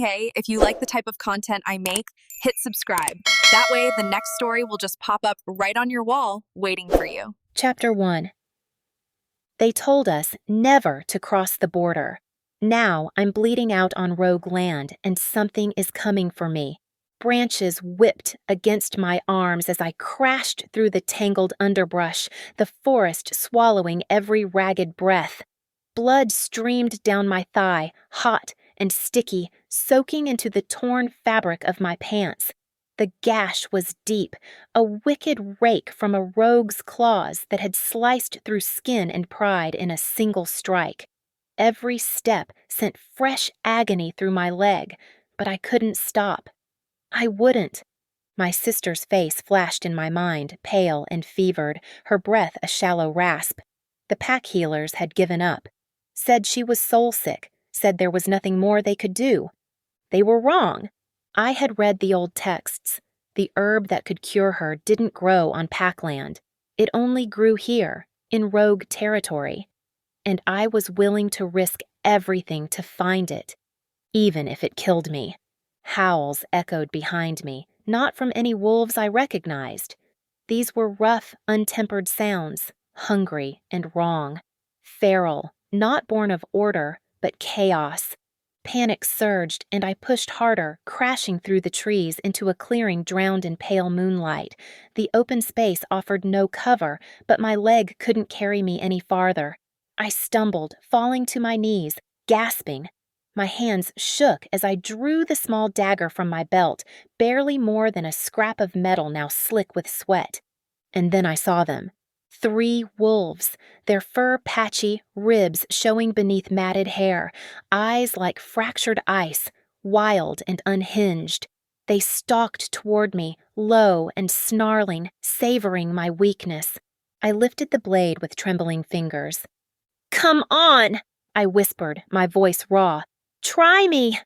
Hey, if you like the type of content I make, hit subscribe. That way, the next story will just pop up right on your wall, waiting for you. Chapter 1. They told us never to cross the border. Now I'm bleeding out on rogue land, and something is coming for me. Branches whipped against my arms as I crashed through the tangled underbrush, the forest swallowing every ragged breath. Blood streamed down my thigh, hot and sticky, soaking into the torn fabric of my pants. The gash was deep, a wicked rake from a rogue's claws that had sliced through skin and pride in a single strike. Every step sent fresh agony through my leg, but I couldn't stop. I wouldn't. My sister's face flashed in my mind, pale and fevered, her breath a shallow rasp. The pack healers had given up. Said she was soul-sick, said there was nothing more they could do. They were wrong. I had read the old texts. The herb that could cure her didn't grow on packland. It only grew here, in rogue territory. And I was willing to risk everything to find it, even if it killed me. Howls echoed behind me, not from any wolves I recognized. These were rough, untempered sounds, hungry and wrong. Feral, not born of order, but chaos. Panic surged, and I pushed harder, crashing through the trees into a clearing drowned in pale moonlight. The open space offered no cover, but my leg couldn't carry me any farther. I stumbled, falling to my knees, gasping. My hands shook as I drew the small dagger from my belt, barely more than a scrap of metal now slick with sweat. And then I saw them. 3 wolves, their fur patchy, ribs showing beneath matted hair, eyes like fractured ice, wild and unhinged. They stalked toward me, low and snarling, savoring my weakness. I lifted the blade with trembling fingers. "Come on!" I whispered, my voice raw. "Try me!"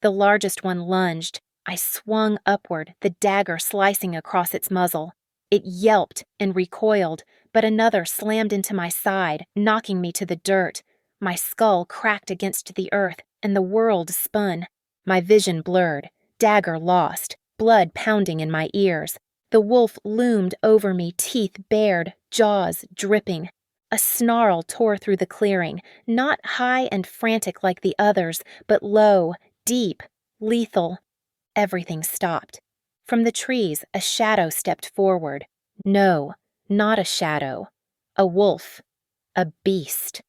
The largest one lunged. I swung upward, the dagger slicing across its muzzle. It yelped and recoiled, but another slammed into my side, knocking me to the dirt. My skull cracked against the earth, and the world spun. My vision blurred, dagger lost, blood pounding in my ears. The wolf loomed over me, teeth bared, jaws dripping. A snarl tore through the clearing, not high and frantic like the others, but low, deep, lethal. Everything stopped. From the trees, a shadow stepped forward. No, not a shadow. A wolf. A beast.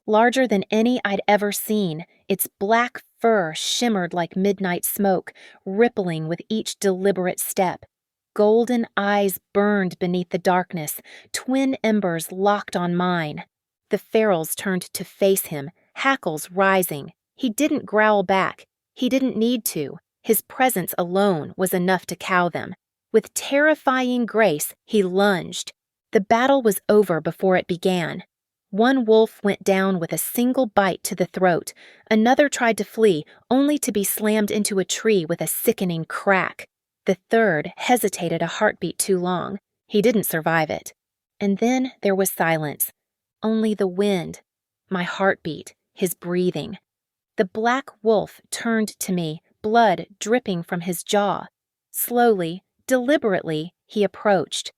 Larger than any I'd ever seen, its black fur shimmered like midnight smoke, rippling with each deliberate step. Golden eyes burned beneath the darkness, twin embers locked on mine. The ferals turned to face him, hackles rising. He didn't growl back. He didn't need to. His presence alone was enough to cow them. With terrifying grace, he lunged. The battle was over before it began. One wolf went down with a single bite to the throat. Another tried to flee, only to be slammed into a tree with a sickening crack. The third hesitated a heartbeat too long. He didn't survive it. And then there was silence. Only the wind. My heartbeat, his breathing. The black wolf turned to me, blood dripping from his jaw. Slowly, deliberately, he approached.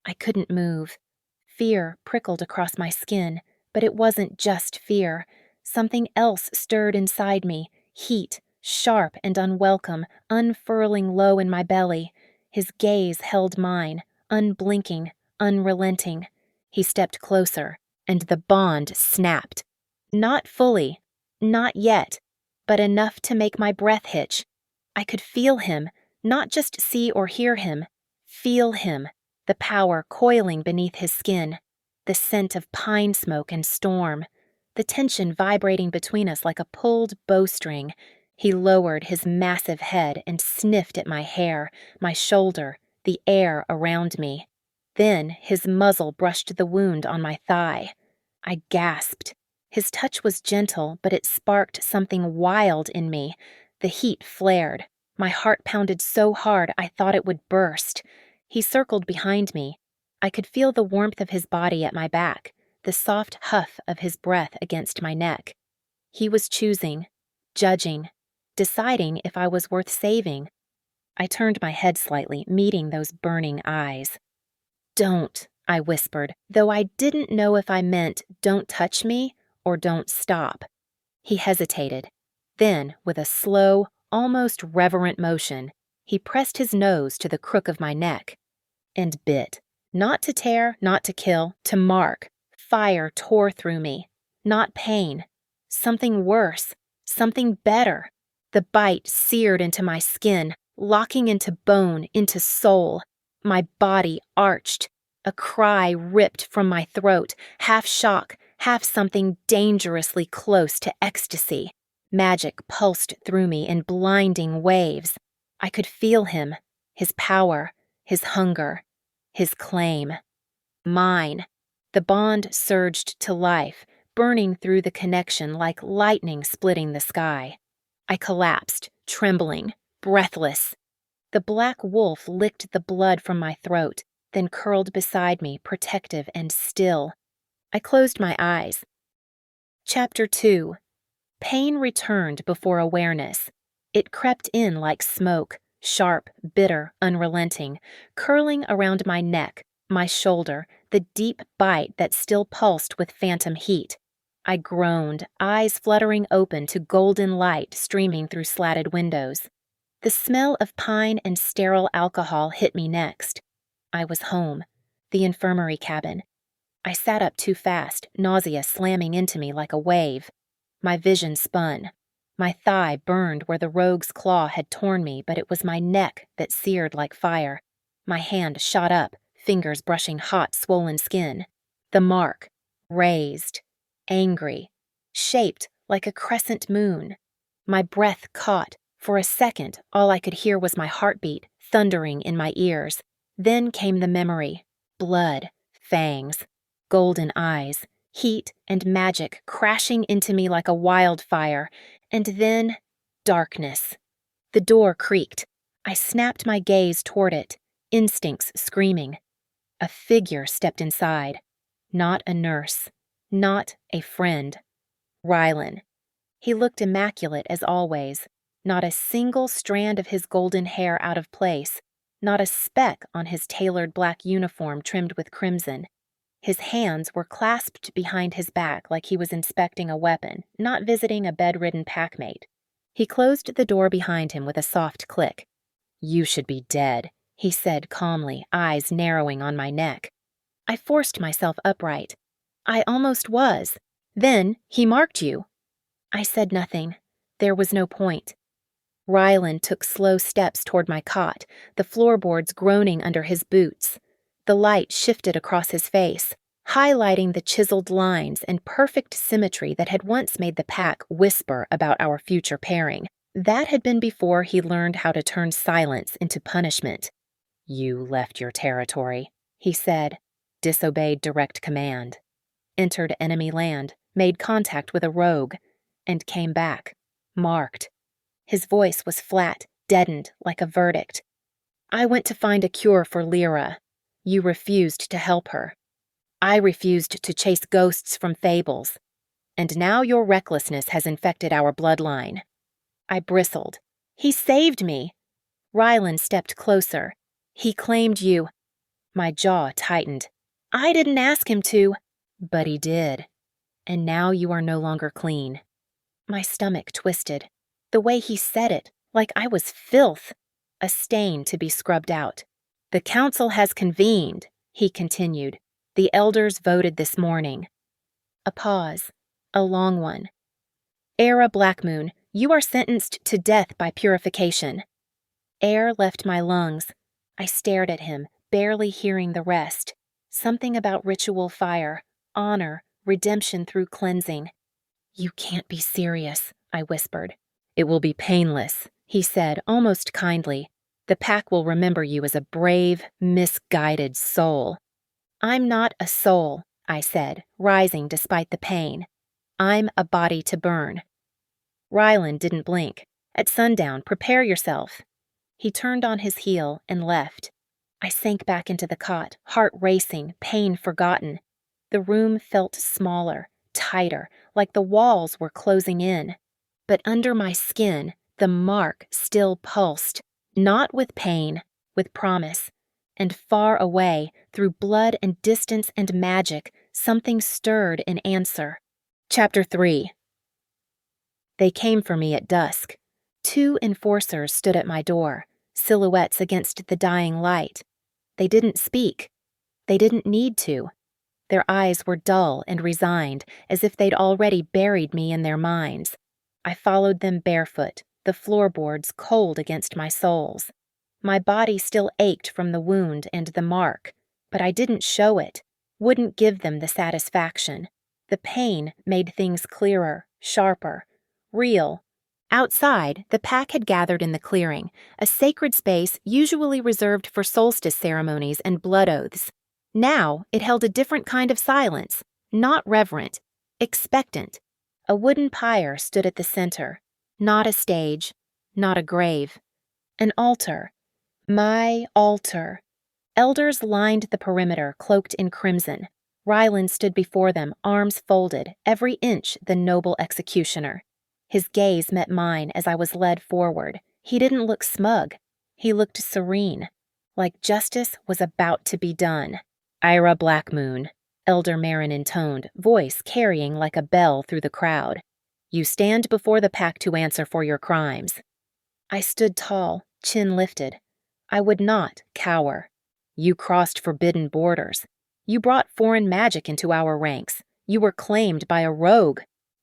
I couldn't move. Fear prickled across my skin, but it wasn't just fear. Something else stirred inside me, heat, sharp and unwelcome, unfurling low in my belly. His gaze held mine, unblinking, unrelenting. He stepped closer, and the bond snapped. Not fully, not yet, but enough to make my breath hitch. I could feel him, not just see or hear him. Feel him, the power coiling beneath his skin, the scent of pine smoke and storm, the tension vibrating between us like a pulled bowstring. He lowered his massive head and sniffed at my hair, my shoulder, the air around me. Then his muzzle brushed the wound on my thigh. I gasped. His touch was gentle, but it sparked something wild in me. The heat flared. My heart pounded so hard I thought it would burst. He circled behind me. I could feel the warmth of his body at my back, the soft huff of his breath against my neck. He was choosing, judging. deciding if I was worth saving. I turned my head slightly, meeting those burning eyes. "Don't," I whispered, though I didn't know if I meant "don't touch me" or "don't stop." He hesitated. Then, with a slow, almost reverent motion, he pressed his nose to the crook of my neck and bit. Not to tear, not to kill, to mark. Fire tore through me. Not pain. Something worse. Something better. The bite seared into my skin, locking into bone, into soul. My body arched. A cry ripped from my throat, half shock, half something dangerously close to ecstasy. Magic pulsed through me in blinding waves. I could feel him, his power, his hunger, his claim. Mine. The bond surged to life, burning through the connection like lightning splitting the sky. I collapsed, trembling, breathless. The black wolf licked the blood from my throat, then curled beside me, protective and still. I closed my eyes. Chapter 2. Pain returned before awareness. It crept in like smoke, sharp, bitter, unrelenting, curling around my neck, my shoulder, the deep bite that still pulsed with phantom heat. I groaned, eyes fluttering open to golden light streaming through slatted windows. The smell of pine and sterile alcohol hit me next. I was home, the infirmary cabin. I sat up too fast, nausea slamming into me like a wave. My vision spun. My thigh burned where the rogue's claw had torn me, but it was my neck that seared like fire. My hand shot up, fingers brushing hot, swollen skin. The mark, raised, angry, shaped like a crescent moon. My breath caught. For a second, all I could hear was my heartbeat, thundering in my ears. Then came the memory. Blood, fangs, golden eyes, heat and magic crashing into me like a wildfire, and then darkness. The door creaked. I snapped my gaze toward it, instincts screaming. A figure stepped inside. Not a nurse. Not a friend. Rylan. He looked immaculate as always. Not a single strand of his golden hair out of place. Not a speck on his tailored black uniform trimmed with crimson. His hands were clasped behind his back like he was inspecting a weapon, not visiting a bedridden packmate. He closed the door behind him with a soft click. "You should be dead," he said calmly, eyes narrowing on my neck. I forced myself upright. I almost was. Then he marked you. I said nothing. There was no point. Rylan took slow steps toward my cot, the floorboards groaning under his boots. The light shifted across his face, highlighting the chiseled lines and perfect symmetry that had once made the pack whisper about our future pairing. That had been before he learned how to turn silence into punishment. "You left your territory," he said, disobeyed direct command, entered enemy land, made contact with a rogue, and came back, marked. His voice was flat, deadened like a verdict. "I went to find a cure for Lyra. You refused to help her. I refused to chase ghosts from fables. And now your recklessness has infected our bloodline." I bristled. "He saved me." Rylan stepped closer. "He claimed you." My jaw tightened. "I didn't ask him to." "But he did. And now you are no longer clean." My stomach twisted. The way he said it, like I was filth, a stain to be scrubbed out. "The council has convened," he continued. "The elders voted this morning." A pause, a long one. "Era Blackmoon, you are sentenced to death by purification." Air left my lungs. I stared at him, barely hearing the rest. Something about ritual fire, honor, redemption through cleansing. "You can't be serious," I whispered. "It will be painless," he said, almost kindly. "The pack will remember you as a brave, misguided soul." "I'm not a soul," I said, rising despite the pain. "I'm a body to burn." Rylan didn't blink. "At sundown, prepare yourself." He turned on his heel and left. I sank back into the cot, heart racing, pain forgotten. The room felt smaller, tighter, like the walls were closing in. But under my skin, The mark still pulsed, not with pain, with promise. And far away, through blood and distance and magic, something stirred in answer. Chapter 3. They came for me at dusk. 2 enforcers stood at my door, silhouettes against the dying light. They didn't speak. They didn't need to. Their eyes were dull and resigned, as if they'd already buried me in their minds. I followed them barefoot, the floorboards cold against my soles. My body still ached from the wound and the mark, but I didn't show it, wouldn't give them the satisfaction. The pain made things clearer, sharper, real. Outside, the pack had gathered in the clearing, a sacred space usually reserved for solstice ceremonies and blood oaths. Now it held a different kind of silence, not reverent, expectant. A wooden pyre stood at the center, not a stage, not a grave. An altar. My altar. Elders lined the perimeter, cloaked in crimson. Ryland stood before them, arms folded, every inch the noble executioner. His gaze met mine as I was led forward. He didn't look smug. He looked serene, like justice was about to be done. Ira Blackmoon, Elder Marin intoned, voice carrying like a bell through the crowd. You stand before the pack to answer for your crimes. I stood tall, chin lifted. I would not cower. You crossed forbidden borders. You brought foreign magic into our ranks. You were claimed by a rogue.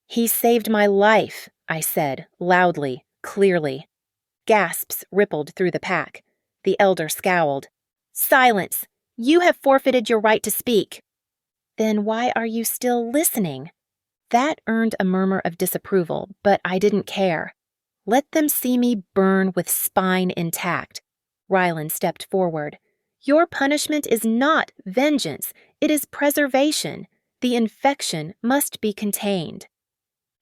He saved my life, I said, loudly, clearly. Gasps rippled through the pack. The elder scowled. Silence! You have forfeited your right to speak. Then why are you still listening? That earned a murmur of disapproval, but I didn't care. Let them see me burn with spine intact. Ryland stepped forward. Your punishment is not vengeance. It is preservation. The infection must be contained.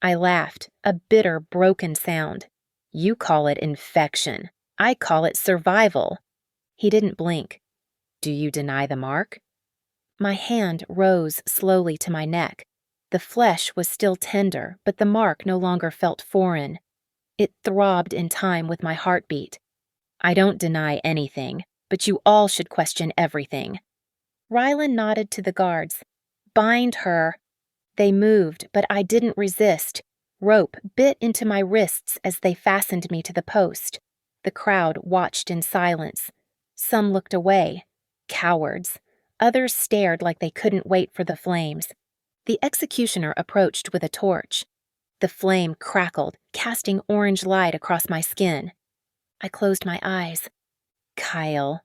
I laughed, a bitter, broken sound. You call it infection. I call it survival. He didn't blink. Do you deny the mark? My hand rose slowly to my neck. The flesh was still tender, but the mark no longer felt foreign. It throbbed in time with my heartbeat. I don't deny anything, but you all should question everything. Ryland nodded to the guards. Bind her. They moved, but I didn't resist. Rope bit into my wrists as they fastened me to the post. The crowd watched in silence. Some looked away. Cowards. Others stared like they couldn't wait for the flames. The executioner approached with a torch. The flame crackled, casting orange light across my skin. I closed my eyes. Kyle.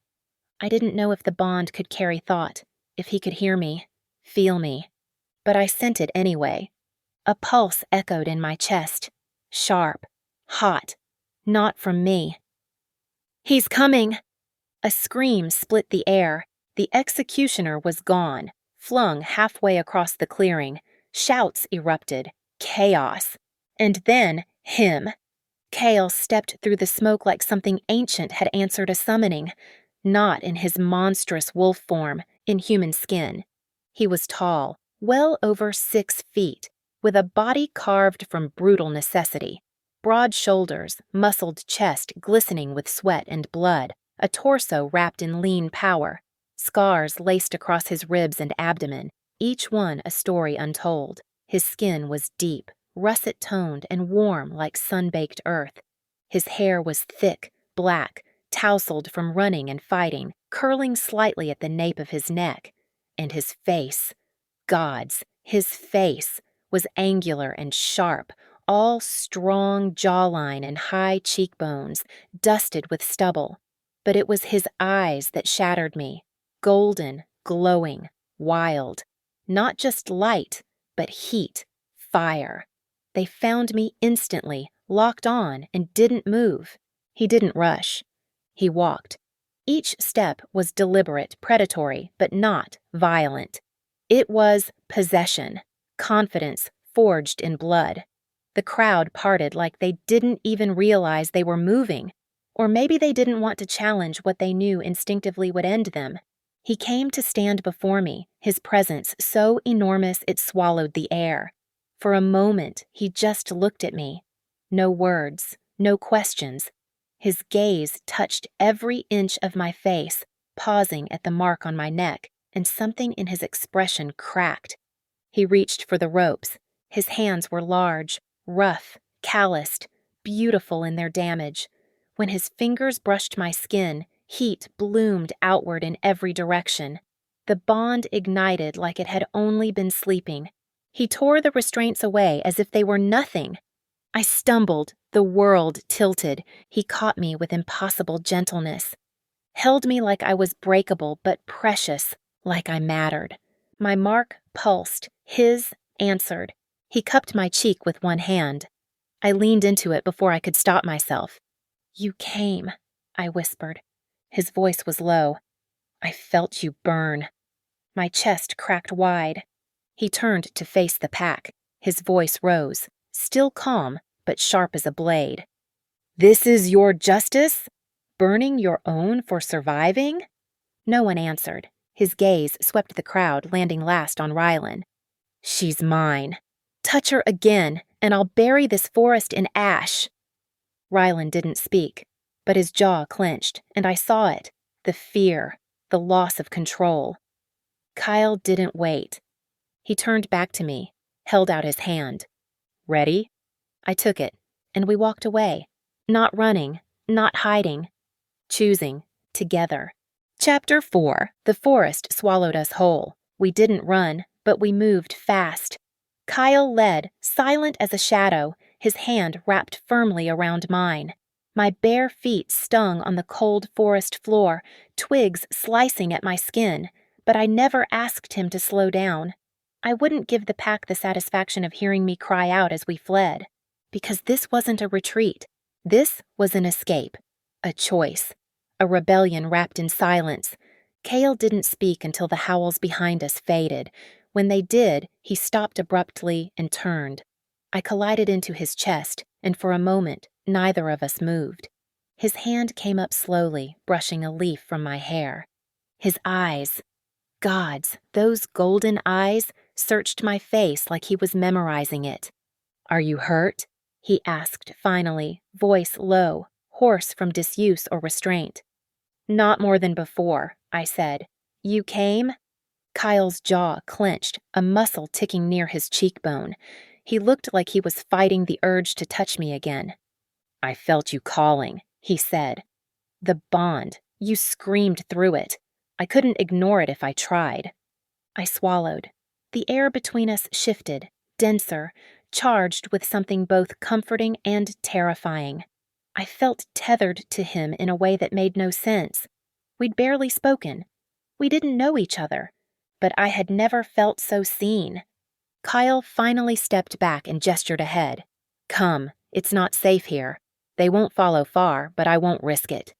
I didn't know if the bond could carry thought, if he could hear me, feel me. But I sent it anyway. A pulse echoed in my chest. Sharp. Hot. Not from me. He's coming! A scream split the air. The executioner was gone, flung halfway across the clearing. Shouts erupted. Chaos. And then him. Kale stepped through the smoke like something ancient had answered a summoning. Not in his monstrous wolf form, in human skin. He was tall, well over 6 feet, with a body carved from brutal necessity. Broad shoulders, muscled chest glistening with sweat and blood, a torso wrapped in lean power. Scars laced across his ribs and abdomen, each one a story untold. His skin was deep, russet-toned and warm like sun-baked earth. His hair was thick, black, tousled from running and fighting, curling slightly at the nape of his neck. And his face, gods, his face was angular and sharp, all strong jawline and high cheekbones, dusted with stubble. But it was his eyes that shattered me, golden, glowing, wild. Not just light, but heat, fire. They found me instantly, locked on, and didn't move. He didn't rush. He walked. Each step was deliberate, predatory, but not violent. It was possession, confidence forged in blood. The crowd parted like they didn't even realize they were moving, or maybe they didn't want to challenge what they knew instinctively would end them. He came to stand before me, his presence so enormous it swallowed the air. For a moment, he just looked at me. No words, No questions. His gaze touched every inch of my face, pausing at the mark on my neck, and something in his expression cracked. He reached for the ropes. His hands were large, rough, calloused, beautiful in their damage. When his fingers brushed my skin, heat bloomed outward in every direction. The bond ignited like it had only been sleeping. He tore the restraints away as if they were nothing. I stumbled, the world tilted. He caught me with impossible gentleness. Held me like I was breakable but precious, like I mattered. My mark pulsed, his answered. He cupped my cheek with one hand. I leaned into it before I could stop myself. "You came," I whispered. His voice was low. "I felt you burn." My chest cracked wide. He turned to face the pack. His voice rose, still calm, but sharp as a blade. "This is your justice? Burning your own for surviving?" No one answered. His gaze swept the crowd, landing last on Rylan. "She's mine. Touch her again, and I'll bury this forest in ash." Rylan didn't speak, but his jaw clenched, and I saw it. The fear, the loss of control. Kyle didn't wait. He turned back to me, held out his hand. "Ready?" I took it, and we walked away. Not running, not hiding. Choosing, together. Chapter 4. The forest swallowed us whole. We didn't run, but we moved fast. Kyle led, silent as a shadow, his hand wrapped firmly around mine. My bare feet stung on the cold forest floor, twigs slicing at my skin, but I never asked him to slow down. I wouldn't give the pack the satisfaction of hearing me cry out as we fled, because this wasn't a retreat. This was an escape, a choice, a rebellion wrapped in silence. Cale didn't speak until the howls behind us faded. When they did, he stopped abruptly and turned. I collided into his chest, and for a moment, neither of us moved. His hand came up slowly, brushing a leaf from my hair. His eyes, gods, those golden eyes, searched my face like he was memorizing it. "Are you hurt?" he asked finally, voice low, hoarse from disuse or restraint. "Not more than before," I said. "You came?" Kyle's jaw clenched, a muscle ticking near his cheekbone. He looked like he was fighting the urge to touch me again. "I felt you calling," he said. "The bond. You screamed through it. I couldn't ignore it if I tried." I swallowed. The air between us shifted, denser, charged with something both comforting and terrifying. I felt tethered to him in a way that made no sense. We'd barely spoken. We didn't know each other, but I had never felt so seen. Kyle finally stepped back and gestured ahead. "Come, it's not safe here. They won't follow far, but I won't risk it."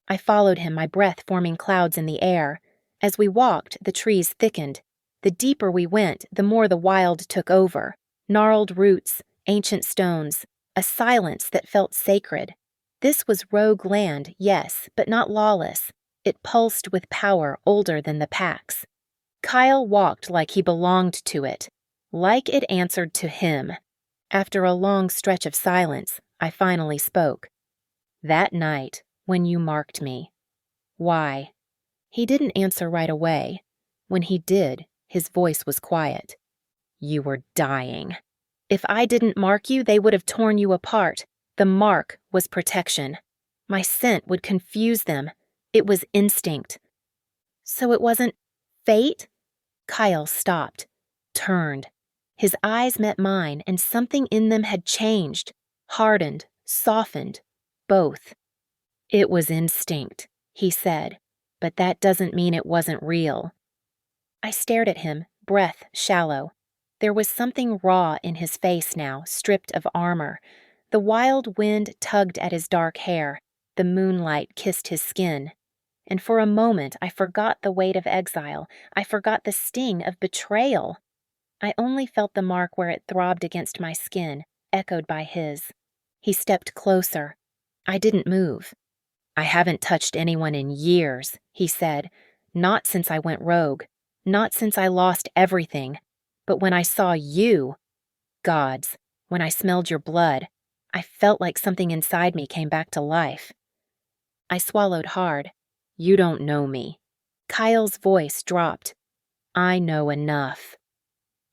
I followed him, my breath forming clouds in the air. As we walked, the trees thickened. The deeper we went, the more the wild took over. Gnarled roots, ancient stones, a silence that felt sacred. This was rogue land, yes, but not lawless. It pulsed with power older than the pack's. Kyle walked like he belonged to it, like it answered to him. After a long stretch of silence, I finally spoke. "That night, when you marked me. Why?" He didn't answer right away. When he did, his voice was quiet. "You were dying. If I didn't mark you, they would have torn you apart. The mark was protection. My scent would confuse them. It was instinct." "So it wasn't fate?" Kyle stopped, turned. His eyes met mine, and something in them had changed, hardened, softened, both. "It was instinct," he said, "but that doesn't mean it wasn't real." I stared at him, breath shallow. There was something raw in his face now, stripped of armor. The wild wind tugged at his dark hair. The moonlight kissed his skin. And for a moment I forgot the weight of exile. I forgot the sting of betrayal. I only felt the mark where it throbbed against my skin, echoed by his. He stepped closer. I didn't move. "I haven't touched anyone in years," he said. "Not since I went rogue. Not since I lost everything. But when I saw you, gods, when I smelled your blood, I felt like something inside me came back to life. I swallowed hard. You don't know me. Kyle's voice dropped. I know enough.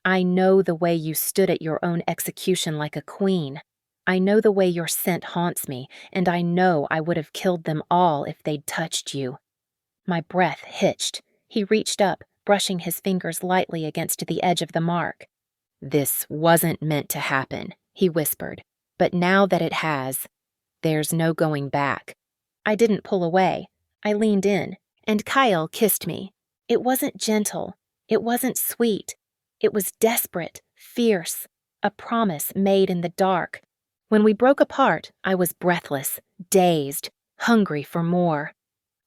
I know the way you stood at your own execution like a queen. I know the way your scent haunts me, and I know I would have killed them all if they'd touched you. My breath hitched. He reached up, brushing his fingers lightly against the edge of the mark. This wasn't meant to happen, he whispered. But now that it has, there's no going back. I didn't pull away. I leaned in, and Kyle kissed me. It wasn't gentle. It wasn't sweet. It was desperate, fierce, a promise made in the dark. When we broke apart, I was breathless, dazed, hungry for more.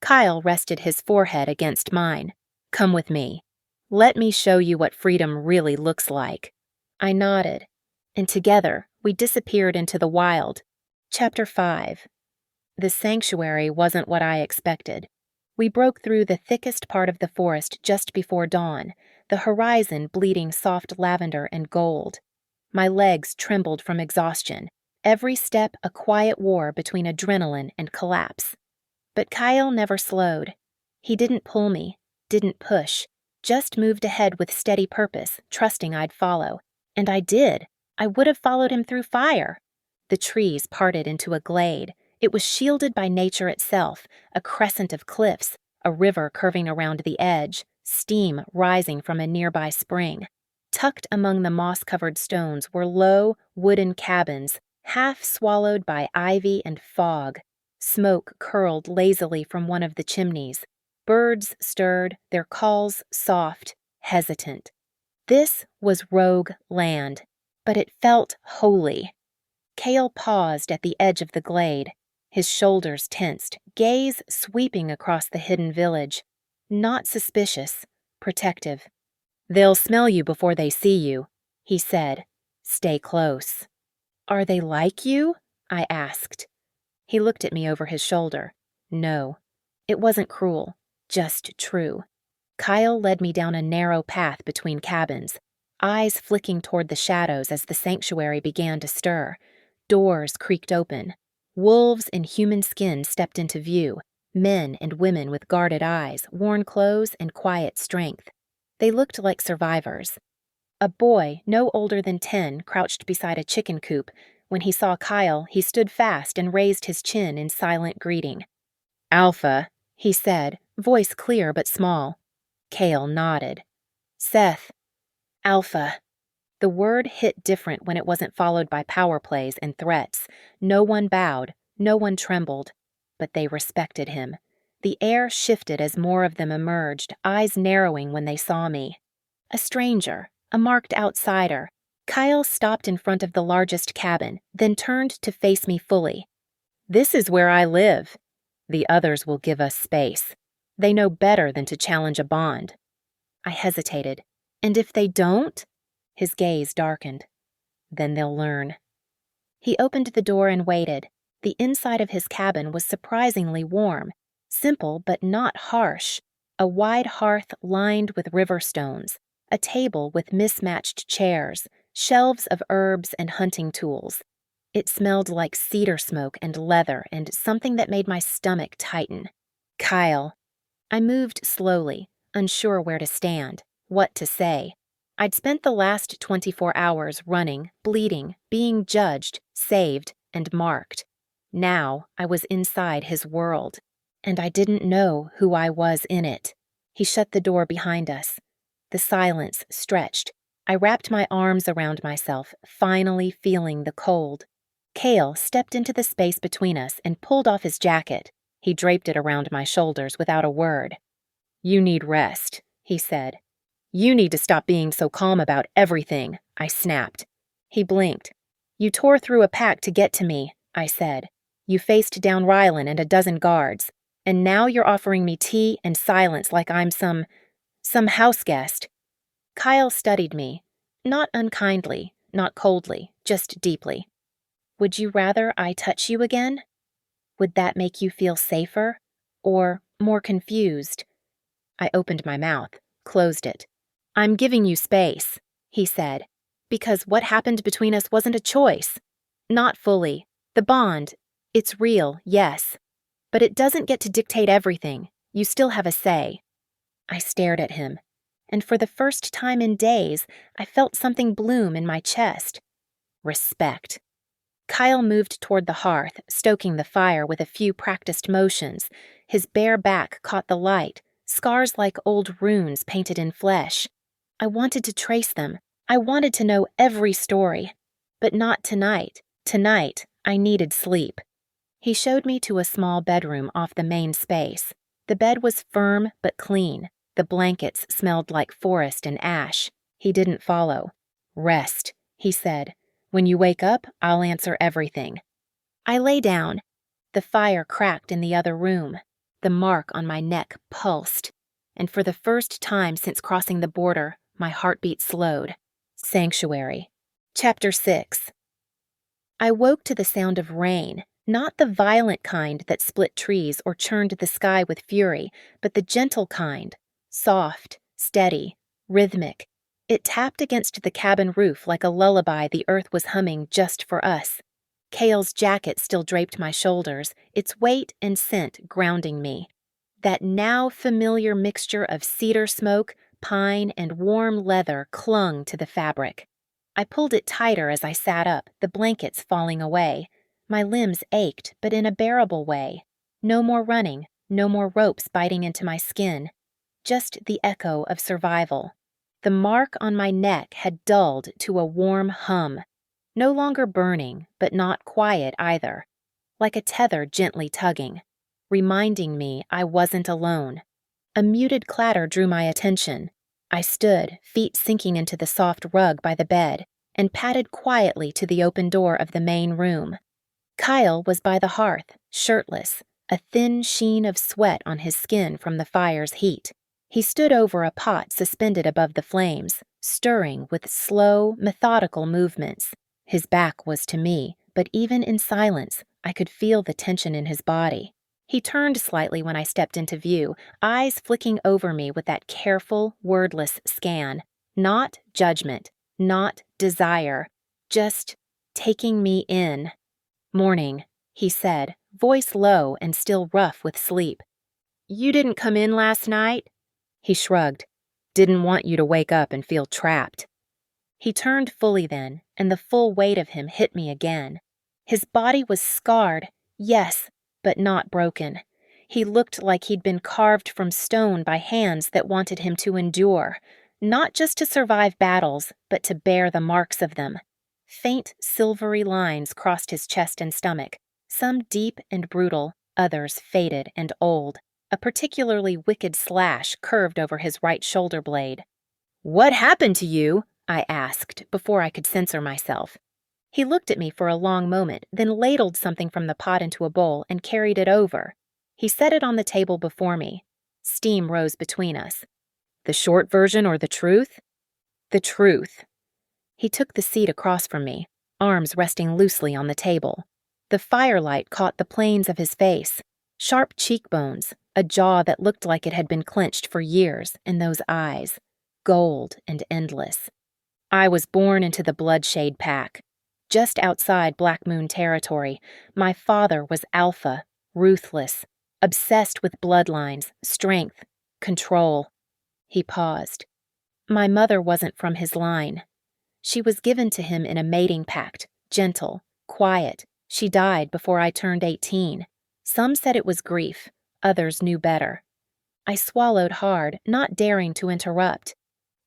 Kyle rested his forehead against mine. Come with me. Let me show you what freedom really looks like. I nodded, and together we disappeared into the wild. Chapter 5. The sanctuary wasn't what I expected. We broke through the thickest part of the forest just before dawn, the horizon bleeding soft lavender and gold. My legs trembled from exhaustion, every step a quiet war between adrenaline and collapse. But Kyle never slowed. He didn't pull me, didn't push, just moved ahead with steady purpose, trusting I'd follow. And I did. I would have followed him through fire. The trees parted into a glade. It was shielded by nature itself, a crescent of cliffs, a river curving around the edge, steam rising from a nearby spring. Tucked among the moss-covered stones were low, wooden cabins, half swallowed by ivy and fog. Smoke curled lazily from one of the chimneys. Birds stirred, their calls soft, hesitant. This was rogue land, but it felt holy. Kale paused at the edge of the glade, his shoulders tensed, gaze sweeping across the hidden village. Not suspicious, protective. They'll smell you before they see you, he said. Stay close. Are they like you? I asked. He looked at me over his shoulder. No, it wasn't cruel, just true. Kyle led me down a narrow path between cabins, eyes flicking toward the shadows as the sanctuary began to stir. Doors creaked open. Wolves in human skin stepped into view, men and women with guarded eyes, worn clothes, and quiet strength. They looked like survivors. A boy, no older than 10, crouched beside a chicken coop. When he saw Kyle, he stood fast and raised his chin in silent greeting. Alpha, he said, voice clear but small. Kale nodded. Seth. Alpha. The word hit different when it wasn't followed by power plays and threats. No one bowed, no one trembled, but they respected him. The air shifted as more of them emerged, eyes narrowing when they saw me. A stranger, a marked outsider. Kyle stopped in front of the largest cabin, then turned to face me fully. This is where I live. The others will give us space. They know better than to challenge a bond. I hesitated. And if they don't? His gaze darkened. Then they'll learn. He opened the door and waited. The inside of his cabin was surprisingly warm, simple but not harsh. A wide hearth lined with river stones, a table with mismatched chairs, shelves of herbs and hunting tools. It smelled like cedar smoke and leather and something that made my stomach tighten. Kyle. I moved slowly, unsure where to stand, what to say. I'd spent the last 24 hours running, bleeding, being judged, saved, and marked. Now I was inside his world, and I didn't know who I was in it. He shut the door behind us. The silence stretched. I wrapped my arms around myself, finally feeling the cold. Kale stepped into the space between us and pulled off his jacket. He draped it around my shoulders without a word. You need rest, he said. You need to stop being so calm about everything, I snapped. He blinked. You tore through a pack to get to me, I said. You faced down Rylan and a dozen guards, and now you're offering me tea and silence like I'm some house guest. Kyle studied me, not unkindly, not coldly, just deeply. Would you rather I touch you again? Would that make you feel safer? Or more confused? I opened my mouth, closed it. I'm giving you space, he said, because what happened between us wasn't a choice. Not fully. The bond, it's real, yes. But it doesn't get to dictate everything. You still have a say. I stared at him, and for the first time in days, I felt something bloom in my chest. Respect. Kyle moved toward the hearth, stoking the fire with a few practiced motions. His bare back caught the light, scars like old runes painted in flesh. I wanted to trace them. I wanted to know every story. But not tonight. Tonight, I needed sleep. He showed me to a small bedroom off the main space. The bed was firm but clean. The blankets smelled like forest and ash. He didn't follow. Rest, he said. When you wake up, I'll answer everything. I lay down. The fire cracked in the other room. The mark on my neck pulsed. And for the first time since crossing the border, my heartbeat slowed. Sanctuary. Chapter 6. I woke to the sound of rain, not the violent kind that split trees or churned the sky with fury, but the gentle kind, soft, steady, rhythmic. It tapped against the cabin roof like a lullaby the earth was humming just for us. Kale's jacket still draped my shoulders, its weight and scent grounding me. That now familiar mixture of cedar smoke, pine, and warm leather clung to the fabric. I pulled it tighter as I sat up, the blankets falling away. My limbs ached, but in a bearable way. No more running, no more ropes biting into my skin. Just the echo of survival. The mark on my neck had dulled to a warm hum. No longer burning, but not quiet either. Like a tether gently tugging, reminding me I wasn't alone. A muted clatter drew my attention. I stood, feet sinking into the soft rug by the bed, and padded quietly to the open door of the main room. Kyle was by the hearth, shirtless, a thin sheen of sweat on his skin from the fire's heat. He stood over a pot suspended above the flames, stirring with slow, methodical movements. His back was to me, but even in silence, I could feel the tension in his body. He turned slightly when I stepped into view, eyes flicking over me with that careful, wordless scan. Not judgment, not desire, just taking me in. Morning, he said, voice low and still rough with sleep. You didn't come in last night? He shrugged. Didn't want you to wake up and feel trapped. He turned fully then, and the full weight of him hit me again. His body was scarred, yes, but not broken. He looked like he'd been carved from stone by hands that wanted him to endure, not just to survive battles, but to bear the marks of them. Faint, silvery lines crossed his chest and stomach, some deep and brutal, others faded and old. A particularly wicked slash curved over his right shoulder blade. What happened to you? I asked, before I could censor myself. He looked at me for a long moment, then ladled something from the pot into a bowl and carried it over. He set it on the table before me. Steam rose between us. The short version or the truth? The truth. He took the seat across from me, arms resting loosely on the table. The firelight caught the planes of his face, sharp cheekbones, a jaw that looked like it had been clenched for years, and those eyes, gold and endless. I was born into the bloodshade pack. Just outside Black Moon territory, my father was alpha, ruthless, obsessed with bloodlines, strength, control. He paused. My mother wasn't from his line. She was given to him in a mating pact, gentle, quiet. She died before I turned 18. Some said it was grief. Others knew better. I swallowed hard, not daring to interrupt.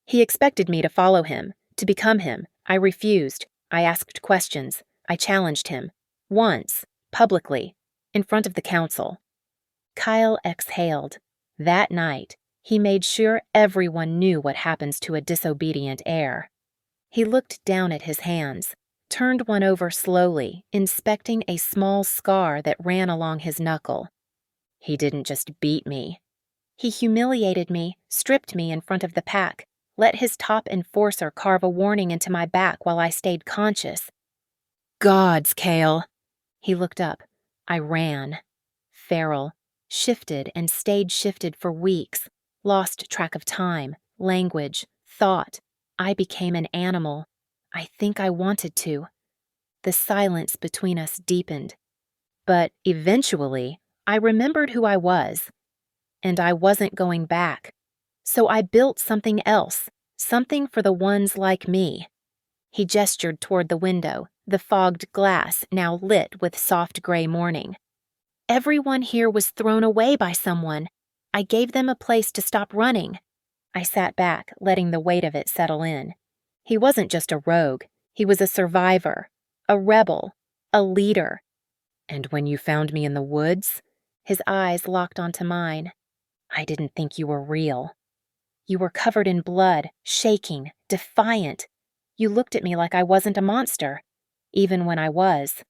He expected me to follow him, to become him. I refused. I asked questions. I challenged him. Once, publicly, in front of the council. Kyle exhaled. That night, he made sure everyone knew what happens to a disobedient heir. He looked down at his hands, turned one over slowly, inspecting a small scar that ran along his knuckle. He didn't just beat me. He humiliated me, stripped me in front of the pack, let his top enforcer carve a warning into my back while I stayed conscious. Gods, Kale. He looked up. I ran. Feral. Shifted and stayed shifted for weeks. Lost track of time, language, thought. I became an animal. I think I wanted to. The silence between us deepened. But eventually, I remembered who I was. And I wasn't going back. So I built something else, something for the ones like me. He gestured toward the window, the fogged glass now lit with soft gray morning. Everyone here was thrown away by someone. I gave them a place to stop running. I sat back, letting the weight of it settle in. He wasn't just a rogue. He was a survivor, a rebel, a leader. And when you found me in the woods, his eyes locked onto mine. I didn't think you were real. You were covered in blood, shaking, defiant. You looked at me like I wasn't a monster, even when I was.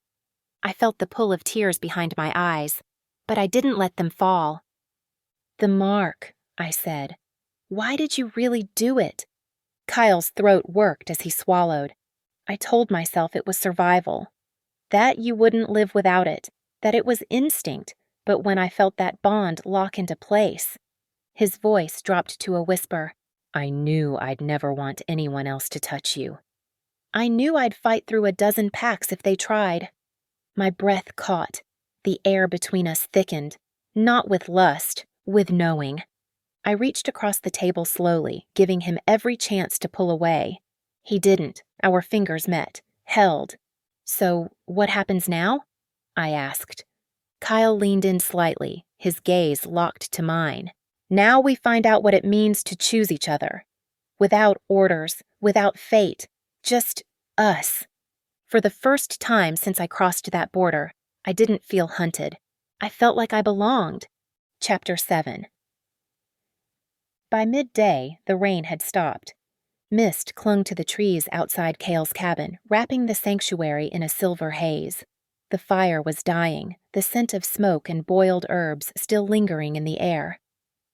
I felt the pull of tears behind my eyes, but I didn't let them fall. The mark, I said. Why did you really do it? Kyle's throat worked as he swallowed. I told myself it was survival. That you wouldn't live without it, that it was instinct, but when I felt that bond lock into place. His voice dropped to a whisper. I knew I'd never want anyone else to touch you. I knew I'd fight through a dozen packs if they tried. My breath caught. The air between us thickened, not with lust, with knowing. I reached across the table slowly, giving him every chance to pull away. He didn't. Our fingers met, held. So, what happens now? I asked. Kyle leaned in slightly, his gaze locked to mine. Now we find out what it means to choose each other. Without orders, without fate, just us. For the first time since I crossed that border, I didn't feel hunted. I felt like I belonged. Chapter 7. By midday, the rain had stopped. Mist clung to the trees outside Kale's cabin, wrapping the sanctuary in a silver haze. The fire was dying, the scent of smoke and boiled herbs still lingering in the air.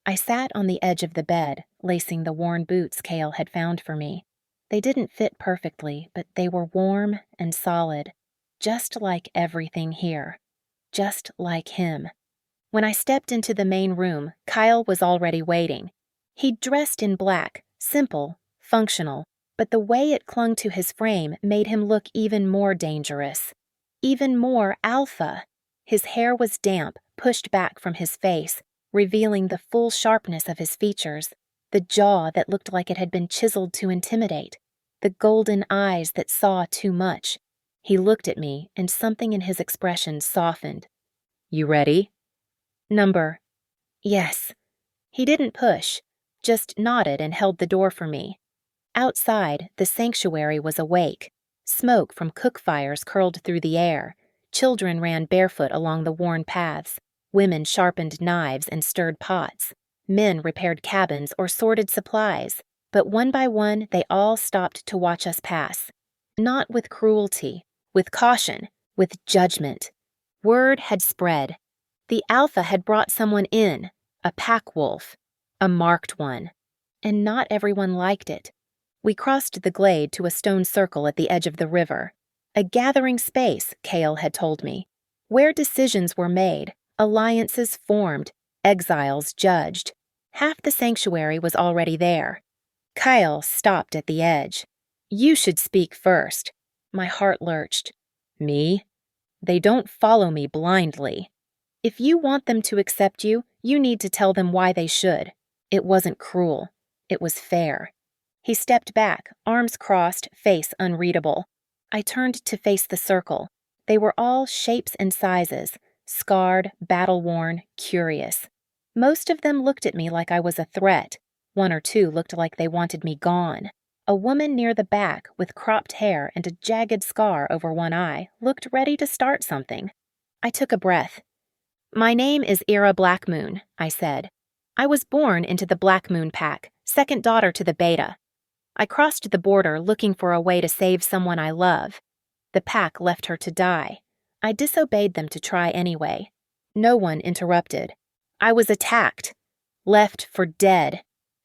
I sat on the edge of the bed, lacing the worn boots Kale had found for me. They didn't fit perfectly, but they were warm and solid, just like everything here. Just like him. When I stepped into the main room, Kyle was already waiting. He'd dressed in black, simple, functional, but the way it clung to his frame made him look even more dangerous. Even more alpha. His hair was damp, pushed back from his face, revealing the full sharpness of his features, the jaw that looked like it had been chiseled to intimidate, the golden eyes that saw too much. He looked at me, and something in his expression softened. You ready? Number. Yes. He didn't push, just nodded and held the door for me. Outside, the sanctuary was awake. Smoke from cook fires curled through the air. Children ran barefoot along the worn paths. Women sharpened knives and stirred pots. Men repaired cabins or sorted supplies. But one by one, they all stopped to watch us pass. Not with cruelty, with caution, with judgment. Word had spread. The Alpha had brought someone in, a pack wolf, a marked one. And not everyone liked it. We crossed the glade to a stone circle at the edge of the river. A gathering space, Kale had told me, where decisions were made, alliances formed, exiles judged. Half the sanctuary was already there. Kyle stopped at the edge. You should speak first. My heart lurched. Me? They don't follow me blindly. If you want them to accept you, you need to tell them why they should. It wasn't cruel. It was fair. He stepped back, arms crossed, face unreadable. I turned to face the circle. They were all shapes and sizes, scarred, battle-worn, curious. Most of them looked at me like I was a threat. One or two looked like they wanted me gone. A woman near the back, with cropped hair and a jagged scar over one eye, looked ready to start something. I took a breath. My name is Ira Blackmoon, I said. I was born into the Blackmoon pack, second daughter to the Beta. I crossed the border looking for a way to save someone I love. The pack left her to die. I disobeyed them to try anyway. No one interrupted. I was attacked. Left for dead.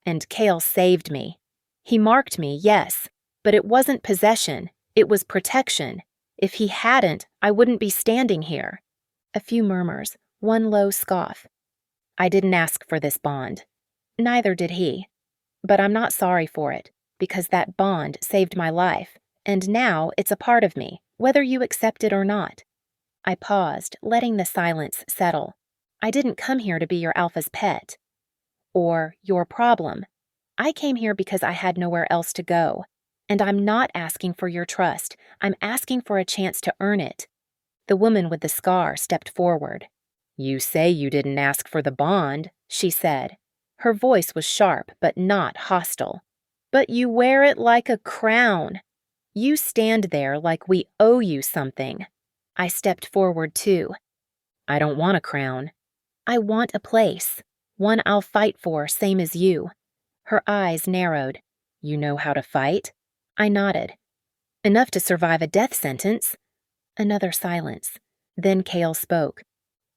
And Kale saved me. He marked me, yes, but it wasn't possession. It was protection. If he hadn't, I wouldn't be standing here. A few murmurs, one low scoff. I didn't ask for this bond. Neither did he. But I'm not sorry for it, because that bond saved my life, and now it's a part of me, whether you accept it or not." I paused, letting the silence settle. "I didn't come here to be your alpha's pet. Or your problem. I came here because I had nowhere else to go. And I'm not asking for your trust. I'm asking for a chance to earn it." The woman with the scar stepped forward. "You say you didn't ask for the bond," she said. Her voice was sharp, but not hostile. "But you wear it like a crown. You stand there like we owe you something." I stepped forward too. "I don't want a crown. I want a place. One I'll fight for, same as you." Her eyes narrowed. "You know how to fight?" I nodded. "Enough to survive a death sentence." Another silence. Then Kale spoke.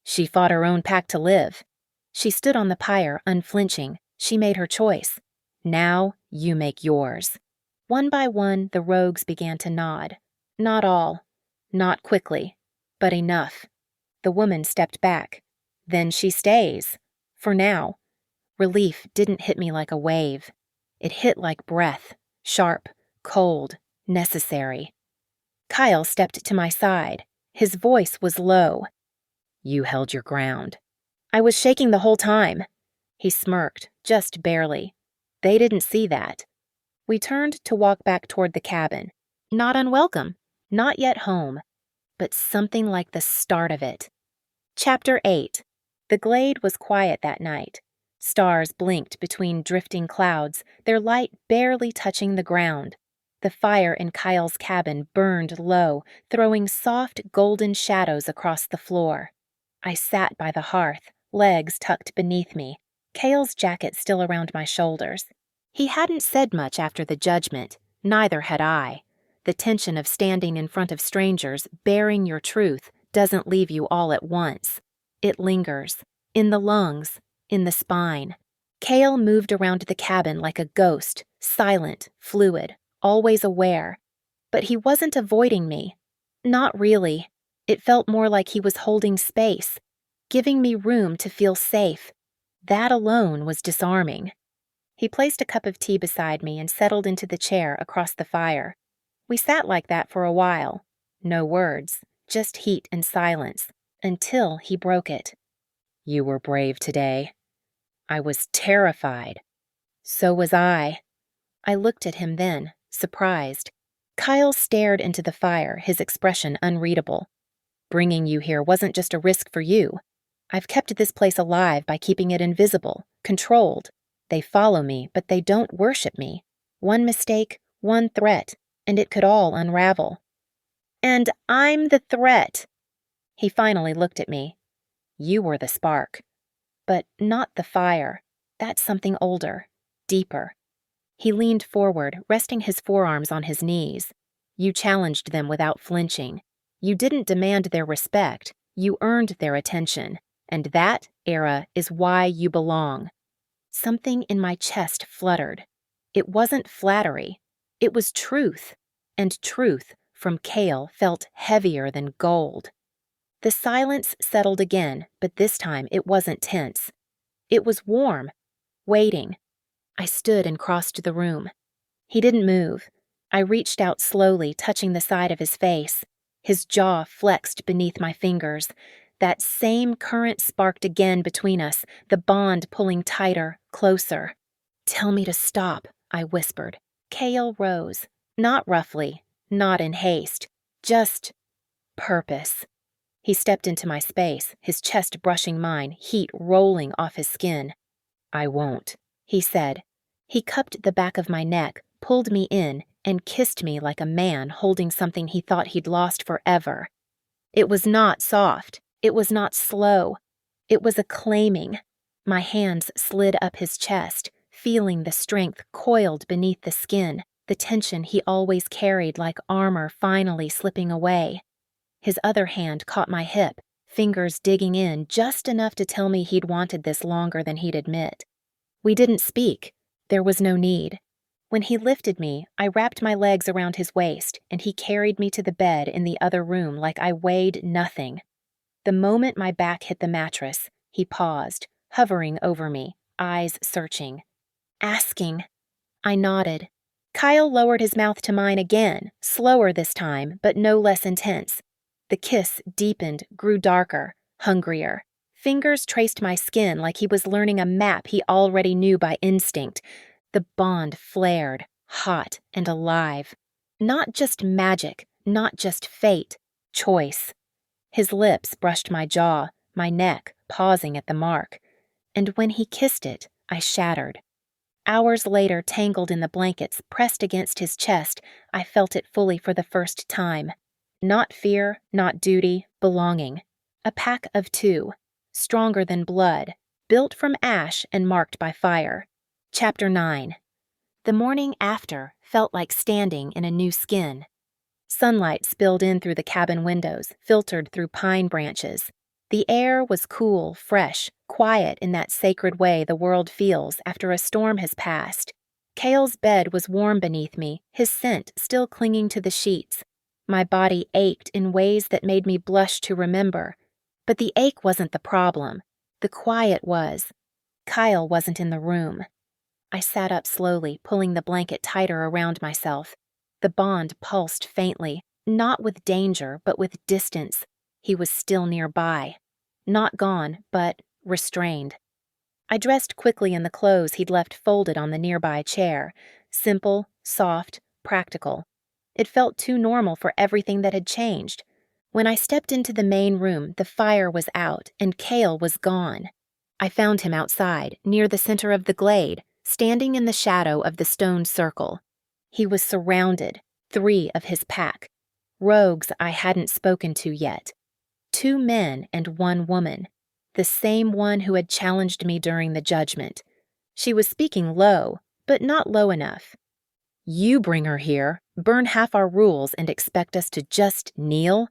"She fought her own pack to live." She stood on the pyre, unflinching. She made her choice. "Now you make yours." One by one, the rogues began to nod. Not all. Not quickly. But enough. The woman stepped back. "Then she stays. For now." Relief didn't hit me like a wave. It hit like breath. Sharp, cold, necessary. Kyle stepped to my side. His voice was low. "You held your ground." "I was shaking the whole time." He smirked, just barely. They didn't see that. We turned to walk back toward the cabin. Not unwelcome, not yet home, but something like the start of it. Chapter 8. The glade was quiet that night. Stars blinked between drifting clouds, their light barely touching the ground. The fire in Kyle's cabin burned low, throwing soft, golden shadows across the floor. I sat by the hearth, legs tucked beneath me, Kale's jacket still around my shoulders. He hadn't said much after the judgment, neither had I. The tension of standing in front of strangers, bearing your truth, doesn't leave you all at once. It lingers, in the lungs, in the spine. Kale moved around the cabin like a ghost, silent, fluid, always aware. But he wasn't avoiding me. Not really. It felt more like he was holding space, giving me room to feel safe. That alone was disarming. He placed a cup of tea beside me and settled into the chair across the fire. We sat like that for a while. No words, just heat and silence, until he broke it. "You were brave today." I was terrified. So was I. I looked at him then, surprised. Kyle stared into the fire, his expression unreadable. "Bringing you here wasn't just a risk for you. I've kept this place alive by keeping it invisible, controlled. They follow me, but they don't worship me. One mistake, one threat, and it could all unravel." "And I'm the threat." He finally looked at me. "You were the spark. But not the fire. That's something older, deeper." He leaned forward, resting his forearms on his knees. "You challenged them without flinching. You didn't demand their respect. You earned their attention. And that, Era, is why you belong." Something in my chest fluttered. It wasn't flattery. It was truth. And truth, from Kale, felt heavier than gold. The silence settled again, but this time it wasn't tense. It was warm, waiting. I stood and crossed the room. He didn't move. I reached out slowly, touching the side of his face. His jaw flexed beneath my fingers. That same current sparked again between us, the bond pulling tighter, closer. "Tell me to stop," I whispered. Kale rose. Not roughly, not in haste. Just purpose. He stepped into my space, his chest brushing mine, heat rolling off his skin. "I won't," he said. He cupped the back of my neck, pulled me in, and kissed me like a man holding something he thought he'd lost forever. It was not soft. It was not slow. It was a claiming. My hands slid up his chest, feeling the strength coiled beneath the skin, the tension he always carried like armor finally slipping away. His other hand caught my hip, fingers digging in just enough to tell me he'd wanted this longer than he'd admit. We didn't speak. There was no need. When he lifted me, I wrapped my legs around his waist, and he carried me to the bed in the other room like I weighed nothing. The moment my back hit the mattress, he paused, hovering over me, eyes searching. "Asking." I nodded. Kyle lowered his mouth to mine again, slower this time, but no less intense. The kiss deepened, grew darker, hungrier. Fingers traced my skin like he was learning a map he already knew by instinct. The bond flared, hot and alive. Not just magic, not just fate, choice. His lips brushed my jaw, my neck, pausing at the mark. And when he kissed it, I shattered. Hours later, tangled in the blankets, pressed against his chest, I felt it fully for the first time. Not fear, not duty, belonging. A pack of two, stronger than blood, built from ash and marked by fire. Chapter 9. The morning after felt like standing in a new skin. Sunlight spilled in through the cabin windows, filtered through pine branches. The air was cool, fresh, quiet in that sacred way the world feels after a storm has passed. Cale's bed was warm beneath me, his scent still clinging to the sheets. My body ached in ways that made me blush to remember. But the ache wasn't the problem. The quiet was. Kyle wasn't in the room. I sat up slowly, pulling the blanket tighter around myself. The bond pulsed faintly, not with danger, but with distance. He was still nearby. Not gone, but restrained. I dressed quickly in the clothes he'd left folded on the nearby chair. Simple, soft, practical. It felt too normal for everything that had changed. When I stepped into the main room, the fire was out, and Cale was gone. I found him outside, near the center of the glade, standing in the shadow of the stone circle. He was surrounded, 3 of his pack. Rogues I hadn't spoken to yet. 2 men and 1 woman. The same one who had challenged me during the judgment. She was speaking low, but not low enough. "You bring her here, burn half our rules, and expect us to just kneel?"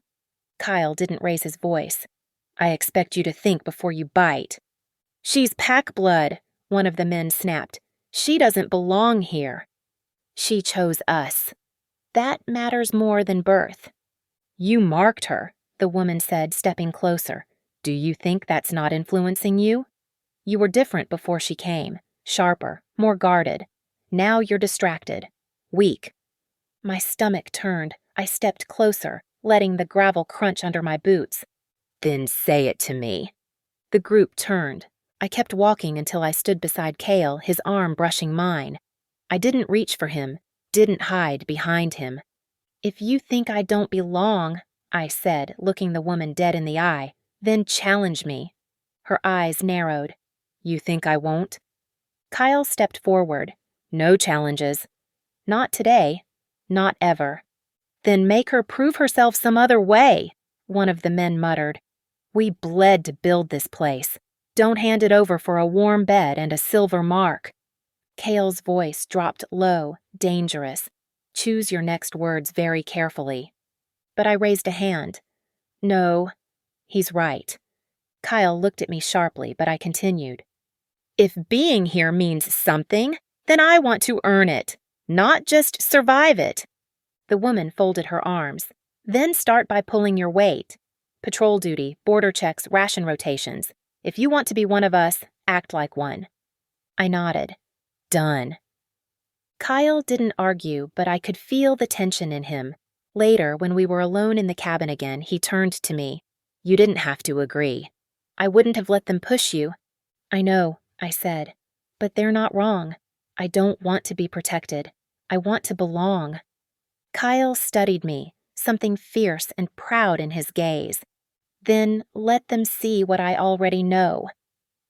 Kyle didn't raise his voice. "I expect you to think before you bite." "She's pack blood," one of the men snapped. "She doesn't belong here." "She chose us. That matters more than birth." "You marked her," the woman said, stepping closer. "Do you think that's not influencing you? You were different before she came, sharper, more guarded. Now you're distracted, weak." My stomach turned. I stepped closer, letting the gravel crunch under my boots. "Then say it to me." The group turned. I kept walking until I stood beside Cale, his arm brushing mine. I didn't reach for him, didn't hide behind him. "If you think I don't belong," I said, looking the woman dead in the eye, "then challenge me." Her eyes narrowed. "You think I won't?" Kyle stepped forward. "No challenges. Not today. Not ever." "Then make her prove herself some other way," one of the men muttered. "We bled to build this place. Don't hand it over for a warm bed and a silver mark." Cale's voice dropped low, dangerous. "Choose your next words very carefully." But I raised a hand. "No, he's right." Kyle looked at me sharply, but I continued. "If being here means something, then I want to earn it, not just survive it." The woman folded her arms. "Then start by pulling your weight. Patrol duty, border checks, ration rotations. If you want to be one of us, act like one." I nodded. Done. Kyle didn't argue, but I could feel the tension in him. Later, when we were alone in the cabin again, he turned to me. "You didn't have to agree. I wouldn't have let them push you." "I know," I said. "But they're not wrong. I don't want to be protected. I want to belong." Kyle studied me, something fierce and proud in his gaze. "Then let them see what I already know.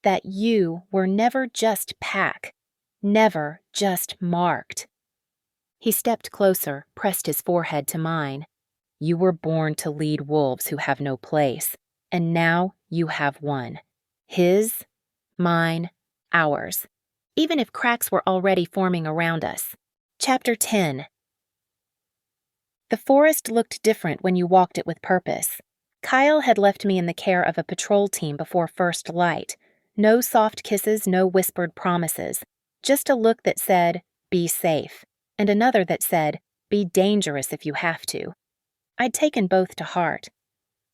That you were never just pack. Never just marked." He stepped closer, pressed his forehead to mine. "You were born to lead wolves who have no place, and now you have one. His, mine, ours. Even if cracks were already forming around us." Chapter 10. The forest looked different when you walked it with purpose. Kyle had left me in the care of a patrol team before first light. No soft kisses, no whispered promises. Just a look that said, "Be safe," and another that said, "Be dangerous if you have to." I'd taken both to heart.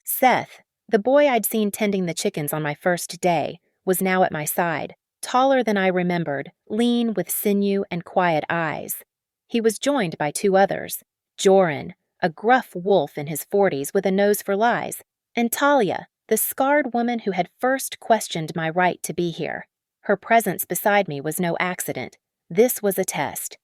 Seth, the boy I'd seen tending the chickens on my first day, was now at my side, taller than I remembered, lean with sinew and quiet eyes. He was joined by 2 others, Joran, a gruff wolf in his 40s with a nose for lies, and Talia, the scarred woman who had first questioned my right to be here. Her presence beside me was no accident. This was a test.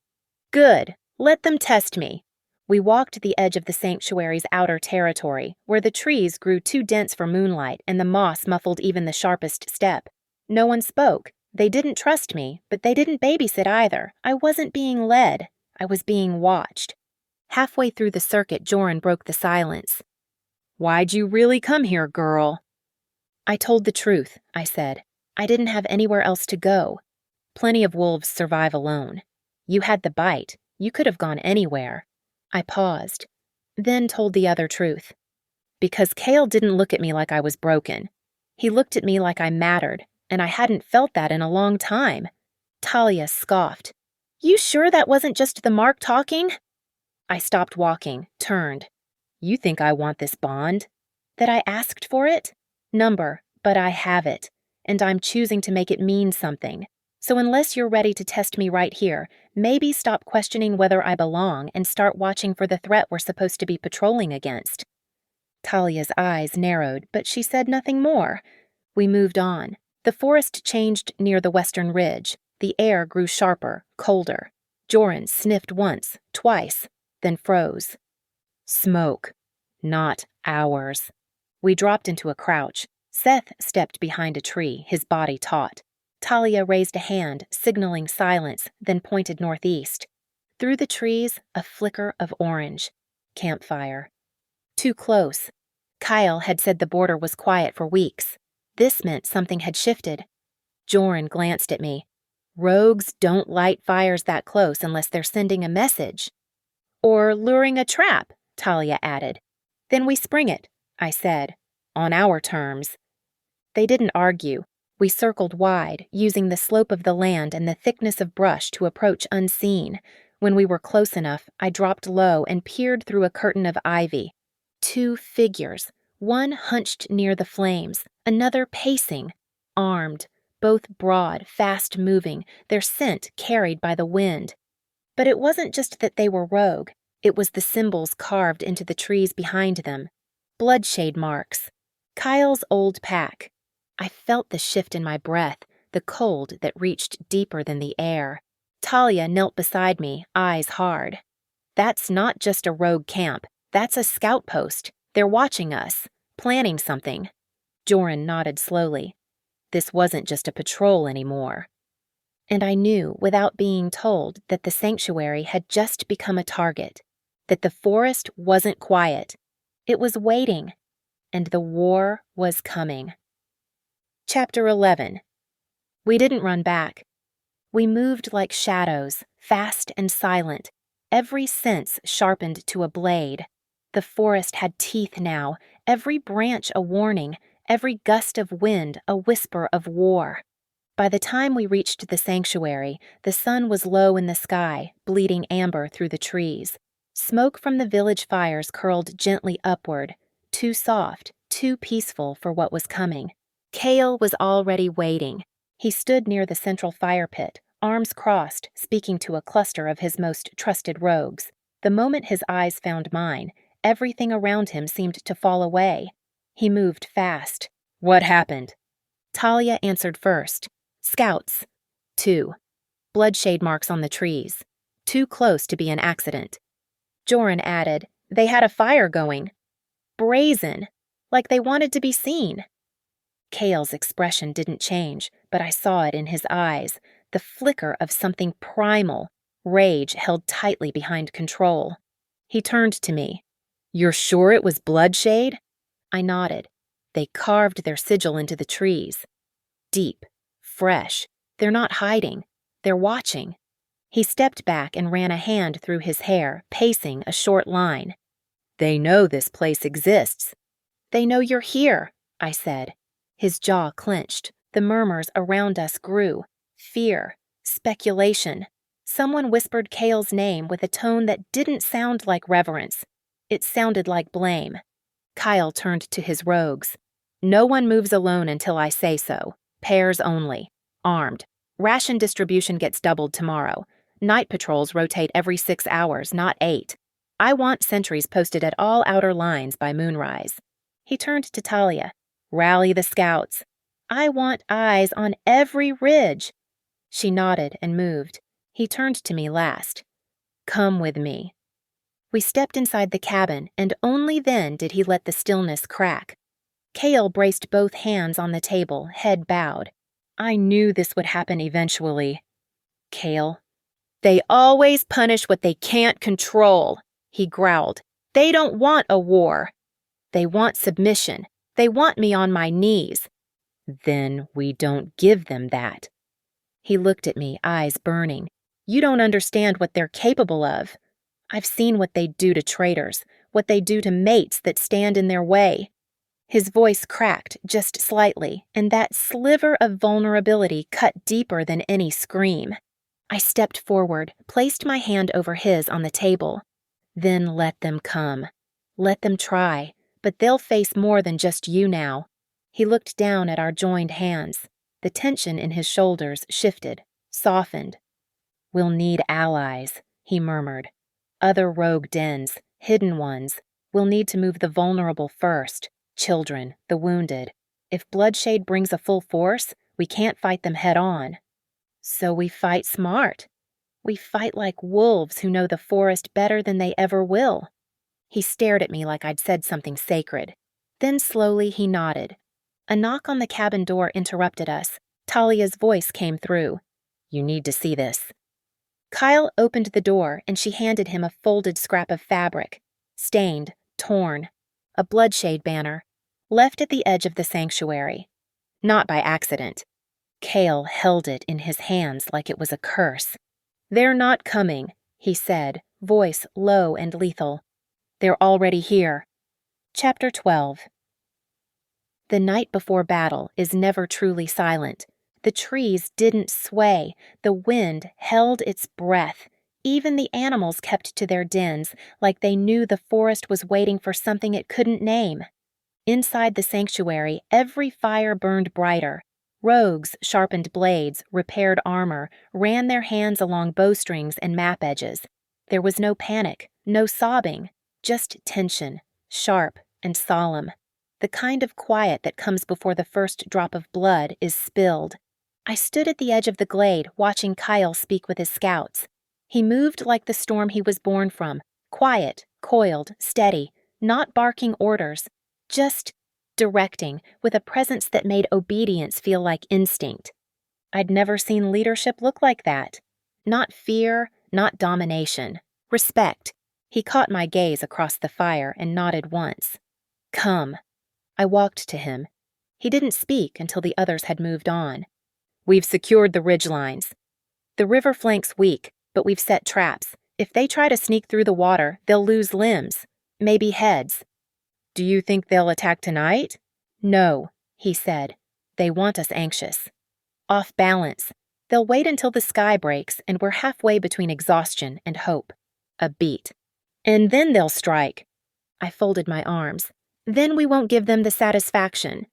Good. Let them test me. We walked the edge of the sanctuary's outer territory, where the trees grew too dense for moonlight and the moss muffled even the sharpest step. No one spoke. They didn't trust me, but they didn't babysit either. I wasn't being led. I was being watched. Halfway through the circuit, Joran broke the silence. "Why'd you really come here, girl?" "I told the truth," I said. "I didn't have anywhere else to go. Plenty of wolves survive alone. You had the bite. You could have gone anywhere." I paused, then told the other truth. Because Kale didn't look at me like I was broken. He looked at me like I mattered, and I hadn't felt that in a long time. Talia scoffed. "You sure that wasn't just the mark talking?" I stopped walking, turned. "You think I want this bond? That I asked for it? Number, but I have it, and I'm choosing to make it mean something. So unless you're ready to test me right here, maybe stop questioning whether I belong and start watching for the threat we're supposed to be patrolling against." Talia's eyes narrowed, but she said nothing more. We moved on. The forest changed near the western ridge. The air grew sharper, colder. Joran sniffed once, twice, then froze. Smoke. Not ours. We dropped into a crouch. Seth stepped behind a tree, his body taut. Talia raised a hand, signaling silence, then pointed northeast. Through the trees, a flicker of orange. Campfire. Too close. Kyle had said the border was quiet for weeks. This meant something had shifted. Joran glanced at me. Rogues don't light fires that close unless they're sending a message. Or luring a trap, Talia added. Then we spring it, I said. On our terms. They didn't argue. We circled wide, using the slope of the land and the thickness of brush to approach unseen. When we were close enough, I dropped low and peered through a curtain of ivy. 2 figures, one hunched near the flames, another pacing, armed, both broad, fast-moving, their scent carried by the wind. But it wasn't just that they were rogue. It was the symbols carved into the trees behind them. Bloodshade marks. Kyle's old pack. I felt the shift in my breath, the cold that reached deeper than the air. Talia knelt beside me, eyes hard. That's not just a rogue camp. That's a scout post. They're watching us, planning something. Joran nodded slowly. This wasn't just a patrol anymore. And I knew, without being told, that the sanctuary had just become a target, that the forest wasn't quiet. It was waiting, and the war was coming. Chapter 11. We didn't run back. We moved like shadows, fast and silent, every sense sharpened to a blade. The forest had teeth now, every branch a warning, every gust of wind a whisper of war. By the time we reached the sanctuary, the sun was low in the sky, bleeding amber through the trees. Smoke from the village fires curled gently upward, too soft, too peaceful for what was coming. Kale was already waiting. He stood near the central fire pit, arms crossed, speaking to a cluster of his most trusted rogues. The moment his eyes found mine, everything around him seemed to fall away. He moved fast. What happened? Talia answered first. Scouts. 2. Bloodshade marks on the trees. Too close to be an accident. Joran added, They had a fire going. Brazen. Like they wanted to be seen. Kale's expression didn't change, but I saw it in his eyes, the flicker of something primal, rage held tightly behind control. He turned to me. You're sure it was Bloodshade? I nodded. They carved their sigil into the trees. Deep, fresh. They're not hiding. They're watching. He stepped back and ran a hand through his hair, pacing a short line. They know this place exists. They know you're here, I said. His jaw clenched. The murmurs around us grew. Fear. Speculation. Someone whispered Kale's name with a tone that didn't sound like reverence. It sounded like blame. Kyle turned to his rogues. No one moves alone until I say so. Pairs only. Armed. Ration distribution gets doubled tomorrow. Night patrols rotate every 6 hours, not 8. I want sentries posted at all outer lines by moonrise. He turned to Talia. Rally the scouts. I want eyes on every ridge. She nodded and moved. He turned to me last. Come with me. We stepped inside the cabin, and only then did he let the stillness crack. Cale braced both hands on the table, head bowed. I knew this would happen eventually. Cale. They always punish what they can't control, he growled. They don't want a war. They want submission. They want me on my knees. Then we don't give them that. He looked at me, eyes burning. You don't understand what they're capable of. I've seen what they do to traitors, what they do to mates that stand in their way. His voice cracked just slightly, and that sliver of vulnerability cut deeper than any scream. I stepped forward, placed my hand over his on the table. Then let them come. Let them try, but they'll face more than just you now. He looked down at our joined hands. The tension in his shoulders shifted, softened. We'll need allies, he murmured. Other rogue dens, hidden ones. We'll need to move the vulnerable first. Children, the wounded. If Bloodshade brings a full force, we can't fight them head on. So we fight smart. We fight like wolves who know the forest better than they ever will. He stared at me like I'd said something sacred. Then slowly he nodded. A knock on the cabin door interrupted us. Talia's voice came through. You need to see this. Kyle opened the door and she handed him a folded scrap of fabric. Stained, torn. A Bloodshade banner. Left at the edge of the sanctuary. Not by accident. Cale held it in his hands like it was a curse. They're not coming, he said, voice low and lethal. They're already here. Chapter 12. The night before battle is never truly silent. The trees didn't sway. The wind held its breath. Even the animals kept to their dens, like they knew the forest was waiting for something it couldn't name. Inside the sanctuary, every fire burned brighter. Rogues sharpened blades, repaired armor, ran their hands along bowstrings and map edges. There was no panic, no sobbing, just tension, sharp and solemn. The kind of quiet that comes before the first drop of blood is spilled. I stood at the edge of the glade, watching Kyle speak with his scouts. He moved like the storm he was born from, quiet, coiled, steady, not barking orders, just directing, with a presence that made obedience feel like instinct. I'd never seen leadership look like that. Not fear, not domination. Respect. He caught my gaze across the fire and nodded once. Come. I walked to him. He didn't speak until the others had moved on. We've secured the ridgelines. The river flank's weak, but we've set traps. If they try to sneak through the water, they'll lose limbs, maybe heads. Do you think they'll attack tonight? No, he said. They want us anxious. Off balance. They'll wait until the sky breaks and we're halfway between exhaustion and hope. A beat. And then they'll strike. I folded my arms. Then we won't give them the satisfaction.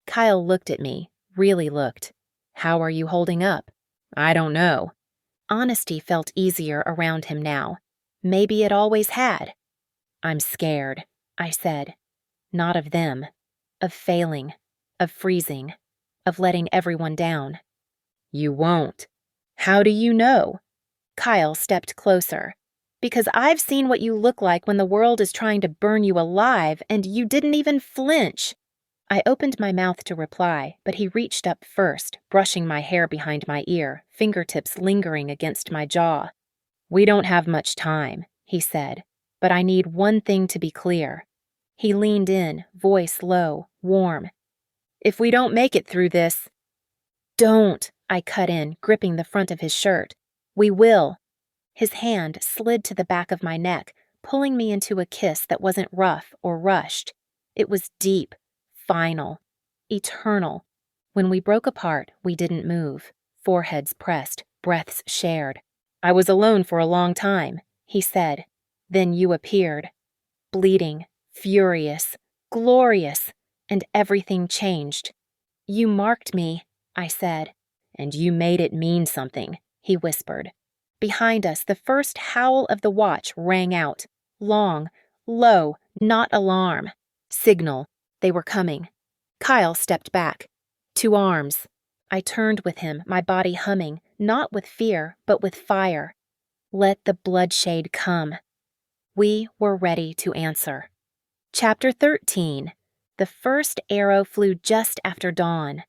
Kyle looked at me, really looked. How are you holding up? I don't know. Honesty felt easier around him now. Maybe it always had. I'm scared, I said. Not of them. Of failing. Of freezing. Of letting everyone down. You won't. How do you know? Kyle stepped closer. Because I've seen what you look like when the world is trying to burn you alive and you didn't even flinch. I opened my mouth to reply, but he reached up first, brushing my hair behind my ear, fingertips lingering against my jaw. We don't have much time, he said, but I need one thing to be clear. He leaned in, voice low, warm. If we don't make it through this... Don't, I cut in, gripping the front of his shirt. We will. His hand slid to the back of my neck, pulling me into a kiss that wasn't rough or rushed. It was deep, final, eternal. When we broke apart, we didn't move. Foreheads pressed, breaths shared. I was alone for a long time, he said. Then you appeared. Bleeding, furious, glorious, and everything changed. You marked me, I said. And you made it mean something, he whispered. Behind us, the first howl of the watch rang out. Long, low, not alarm. Signal. They were coming. Kyle stepped back. To arms. I turned with him, my body humming, not with fear, but with fire. Let the bloodshade come. We were ready to answer. Chapter 13. The first arrow flew just after dawn.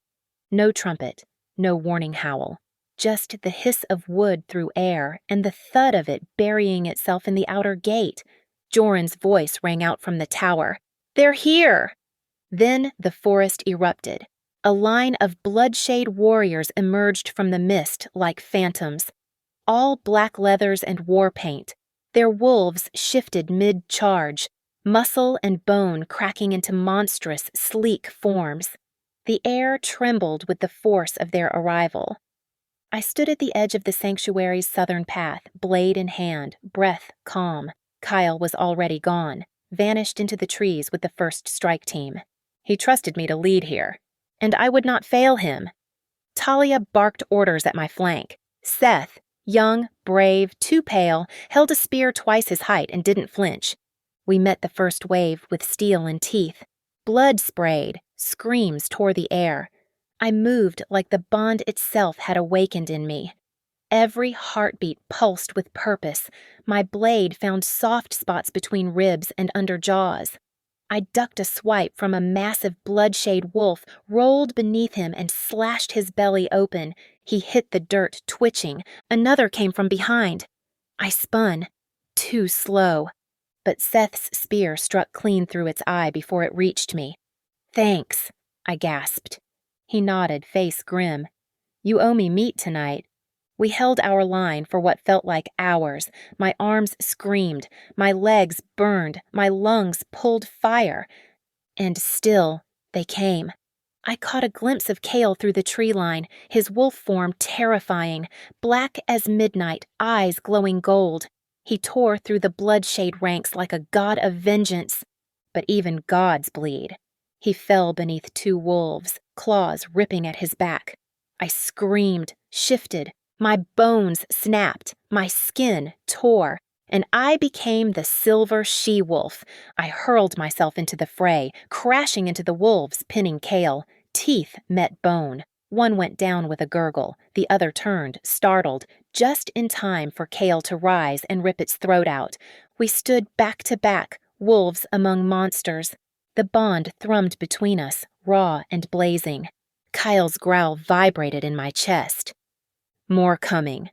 No trumpet, no warning howl. Just the hiss of wood through air and the thud of it burying itself in the outer gate. Joran's voice rang out from the tower. They're here! Then the forest erupted. A line of bloodshade warriors emerged from the mist like phantoms. All black leathers and war paint. Their wolves shifted mid-charge, muscle and bone cracking into monstrous, sleek forms. The air trembled with the force of their arrival. I stood at the edge of the sanctuary's southern path, blade in hand, breath calm. Kyle was already gone, vanished into the trees with the first strike team. He trusted me to lead here, and I would not fail him. Talia barked orders at my flank. Seth, young, brave, too pale, held a spear twice his height and didn't flinch. We met the first wave with steel and teeth. Blood sprayed, screams tore the air. I moved like the bond itself had awakened in me. Every heartbeat pulsed with purpose. My blade found soft spots between ribs and under jaws. I ducked a swipe from a massive bloodshade wolf, rolled beneath him and slashed his belly open. He hit the dirt, twitching. Another came from behind. I spun. Too slow. But Seth's spear struck clean through its eye before it reached me. Thanks, I gasped. He nodded, face grim. You owe me meat tonight. We held our line for what felt like hours. My arms screamed, my legs burned, my lungs pulled fire. And still, they came. I caught a glimpse of Kale through the tree line, his wolf form terrifying, black as midnight, eyes glowing gold. He tore through the bloodshade ranks like a god of vengeance. But even gods bleed. He fell beneath two wolves, claws ripping at his back. I screamed, shifted. My bones snapped, my skin tore, and I became the silver she-wolf. I hurled myself into the fray, crashing into the wolves, pinning Kale. Teeth met bone. One went down with a gurgle, the other turned, startled, just in time for Kale to rise and rip its throat out. We stood back to back, wolves among monsters. The bond thrummed between us, raw and blazing. Kyle's growl vibrated in my chest. More coming.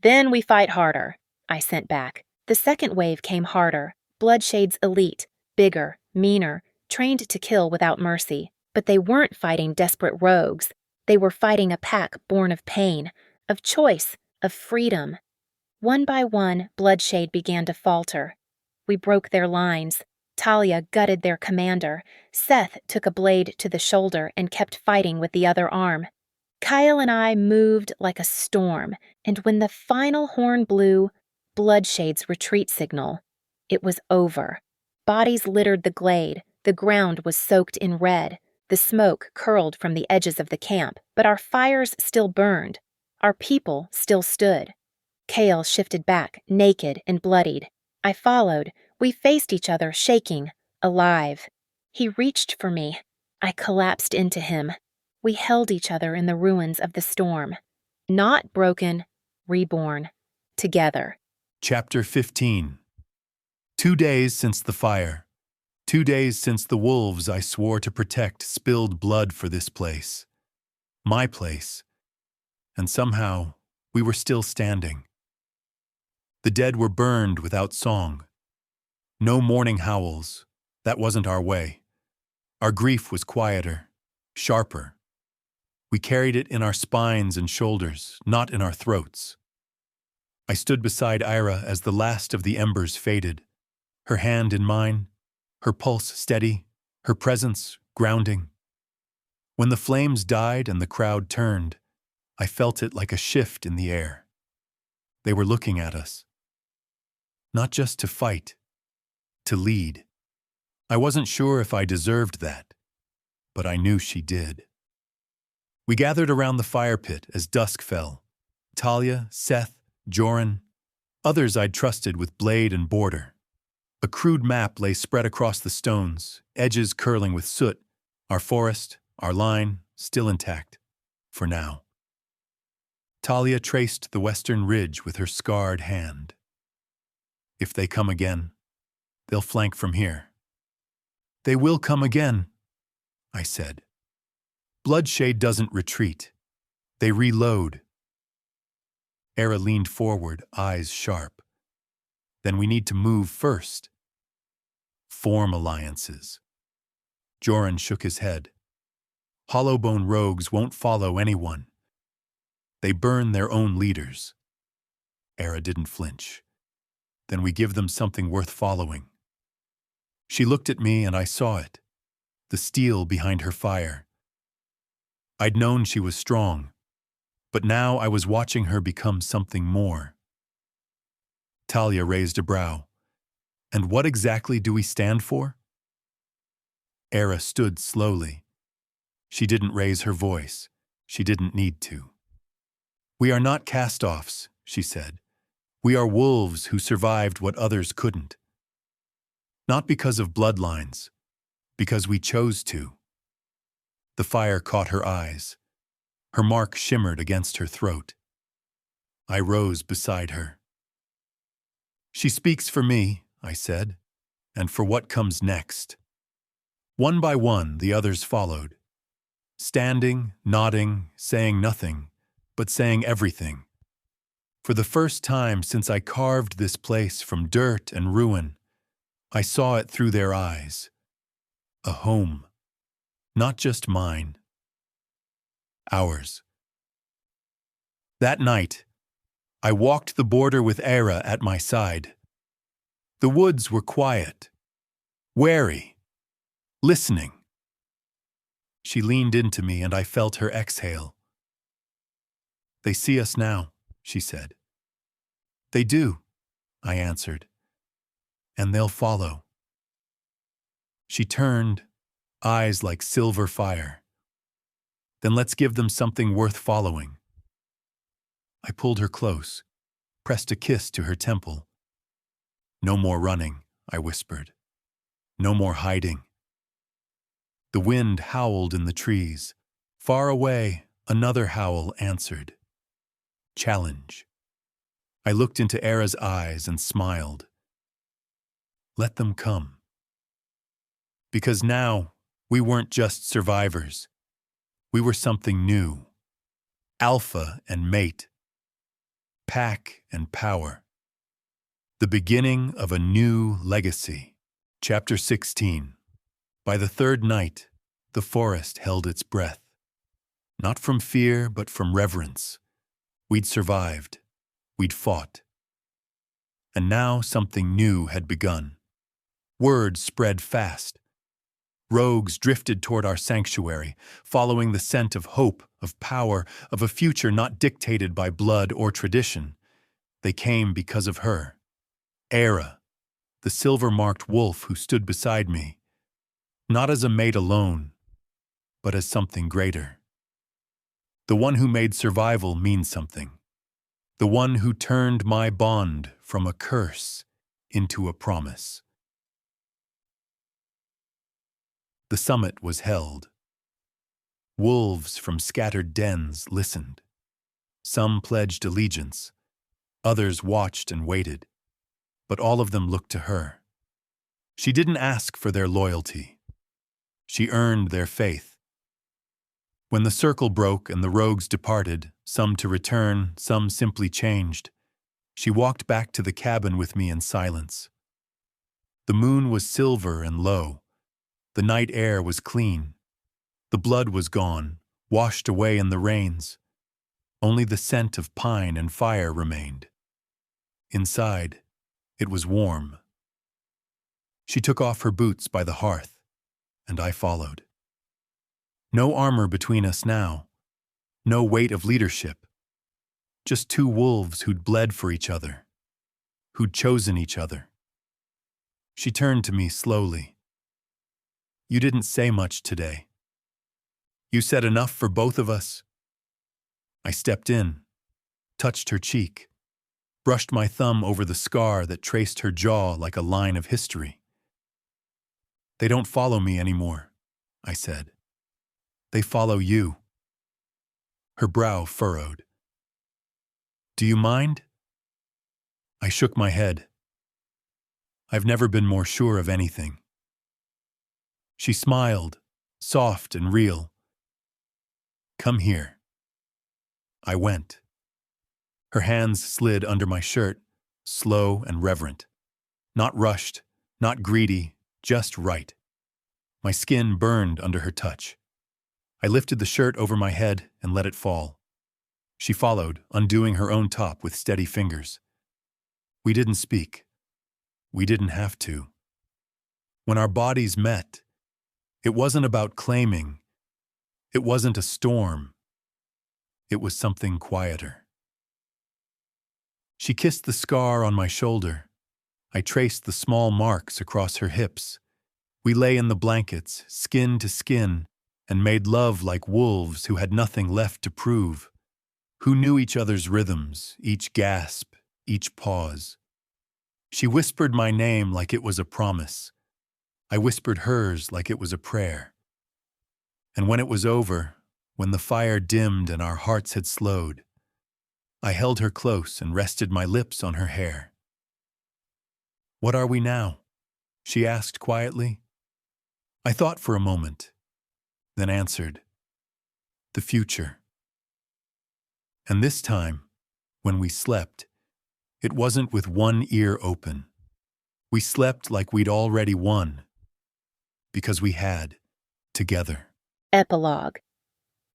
Then we fight harder, I sent back. The second wave came harder. Bloodshades elite, bigger, meaner, trained to kill without mercy. But they weren't fighting desperate rogues. They were fighting a pack born of pain, of choice, of freedom. One by one, Bloodshade began to falter. We broke their lines. Talia gutted their commander. Seth took a blade to the shoulder and kept fighting with the other arm. Kyle and I moved like a storm, and when the final horn blew, Bloodshade's retreat signal, it was over. Bodies littered the glade. The ground was soaked in red. The smoke curled from the edges of the camp, but our fires still burned. Our people still stood. Kale shifted back, naked and bloodied. I followed. We faced each other, shaking, alive. He reached for me. I collapsed into him. We held each other in the ruins of the storm. Not broken, reborn. Together. Chapter 15. 2 days since the fire. 2 days since the wolves I swore to protect spilled blood for this place. My place. And somehow, we were still standing. The dead were burned without song. No morning howls. That wasn't our way. Our grief was quieter, sharper. We carried it in our spines and shoulders, not in our throats. I stood beside Ira as the last of the embers faded, her hand in mine, her pulse steady, her presence grounding. When the flames died and the crowd turned, I felt it like a shift in the air. They were looking at us. Not just to fight, to lead. I wasn't sure if I deserved that, but I knew she did. We gathered around the fire pit as dusk fell. Talia, Seth, Joran, others I'd trusted with blade and border. A crude map lay spread across the stones, edges curling with soot, our forest, our line, still intact, for now. Talia traced the western ridge with her scarred hand. If they come again, they'll flank from here. They will come again, I said. Bloodshade doesn't retreat. They reload. Era leaned forward, eyes sharp. Then we need to move first. Form alliances. Joran shook his head. Hollowbone rogues won't follow anyone. They burn their own leaders. Era didn't flinch. Then we give them something worth following. She looked at me and I saw it. The steel behind her fire. I'd known she was strong, but now I was watching her become something more. Talia raised a brow. And what exactly do we stand for? Era stood slowly. She didn't raise her voice. She didn't need to. We are not cast-offs, she said. We are wolves who survived what others couldn't. Not because of bloodlines, because we chose to. The fire caught her eyes. Her mark shimmered against her throat. I rose beside her. She speaks for me, I said, and for what comes next. One by one, the others followed. Standing, nodding, saying nothing, but saying everything. For the first time since I carved this place from dirt and ruin, I saw it through their eyes. A home. Not just mine. Ours. That night, I walked the border with Era at my side. The woods were quiet, wary, listening. She leaned into me and I felt her exhale. They see us now, she said. They do, I answered. And they'll follow. She turned, eyes like silver fire. Then let's give them something worth following. I pulled her close, pressed a kiss to her temple. No more running, I whispered. No more hiding. The wind howled in the trees. Far away, another howl answered. Challenge. I looked into Era's eyes and smiled. Let them come. Because now, we weren't just survivors. We were something new. Alpha and mate. Pack and power. The beginning of a new legacy. Chapter 16. By the third night, the forest held its breath. Not from fear, but from reverence. We'd survived. We'd fought. And now something new had begun. Word spread fast. Rogues drifted toward our sanctuary, following the scent of hope, of power, of a future not dictated by blood or tradition. They came because of her. Era, the silver-marked wolf who stood beside me, not as a mate alone, but as something greater. The one who made survival mean something. The one who turned my bond from a curse into a promise. The summit was held. Wolves from scattered dens listened. Some pledged allegiance. Others watched and waited. But all of them looked to her. She didn't ask for their loyalty. She earned their faith. When the circle broke and the rogues departed, some to return, some simply changed, she walked back to the cabin with me in silence. The moon was silver and low. The night air was clean. The blood was gone, washed away in the rains. Only the scent of pine and fire remained. Inside, it was warm. She took off her boots by the hearth, and I followed. No armor between us now. No weight of leadership. Just two wolves who'd bled for each other. Who'd chosen each other. She turned to me slowly. You didn't say much today. You said enough for both of us. I stepped in, touched her cheek. brushed my thumb over the scar that traced her jaw like a line of history. "They don't follow me anymore," I said. "They follow you." Her brow furrowed. "Do you mind?" I shook my head. I've never been more sure of anything. She smiled, soft and real. "Come here." I went. Her hands slid under my shirt, slow and reverent. Not rushed, not greedy, just right. My skin burned under her touch. I lifted the shirt over my head and let it fall. She followed, undoing her own top with steady fingers. We didn't speak. We didn't have to. When our bodies met, it wasn't about claiming. It wasn't a storm. It was something quieter. She kissed the scar on my shoulder. I traced the small marks across her hips. We lay in the blankets, skin to skin, and made love like wolves who had nothing left to prove, who knew each other's rhythms, each gasp, each pause. She whispered my name like it was a promise. I whispered hers like it was a prayer. And when it was over, when the fire dimmed and our hearts had slowed, I held her close and rested my lips on her hair. "What are we now?" she asked quietly. I thought for a moment, then answered, "The future." And this time, when we slept, it wasn't with one ear open. We slept like we'd already won, because we had, together. Epilogue.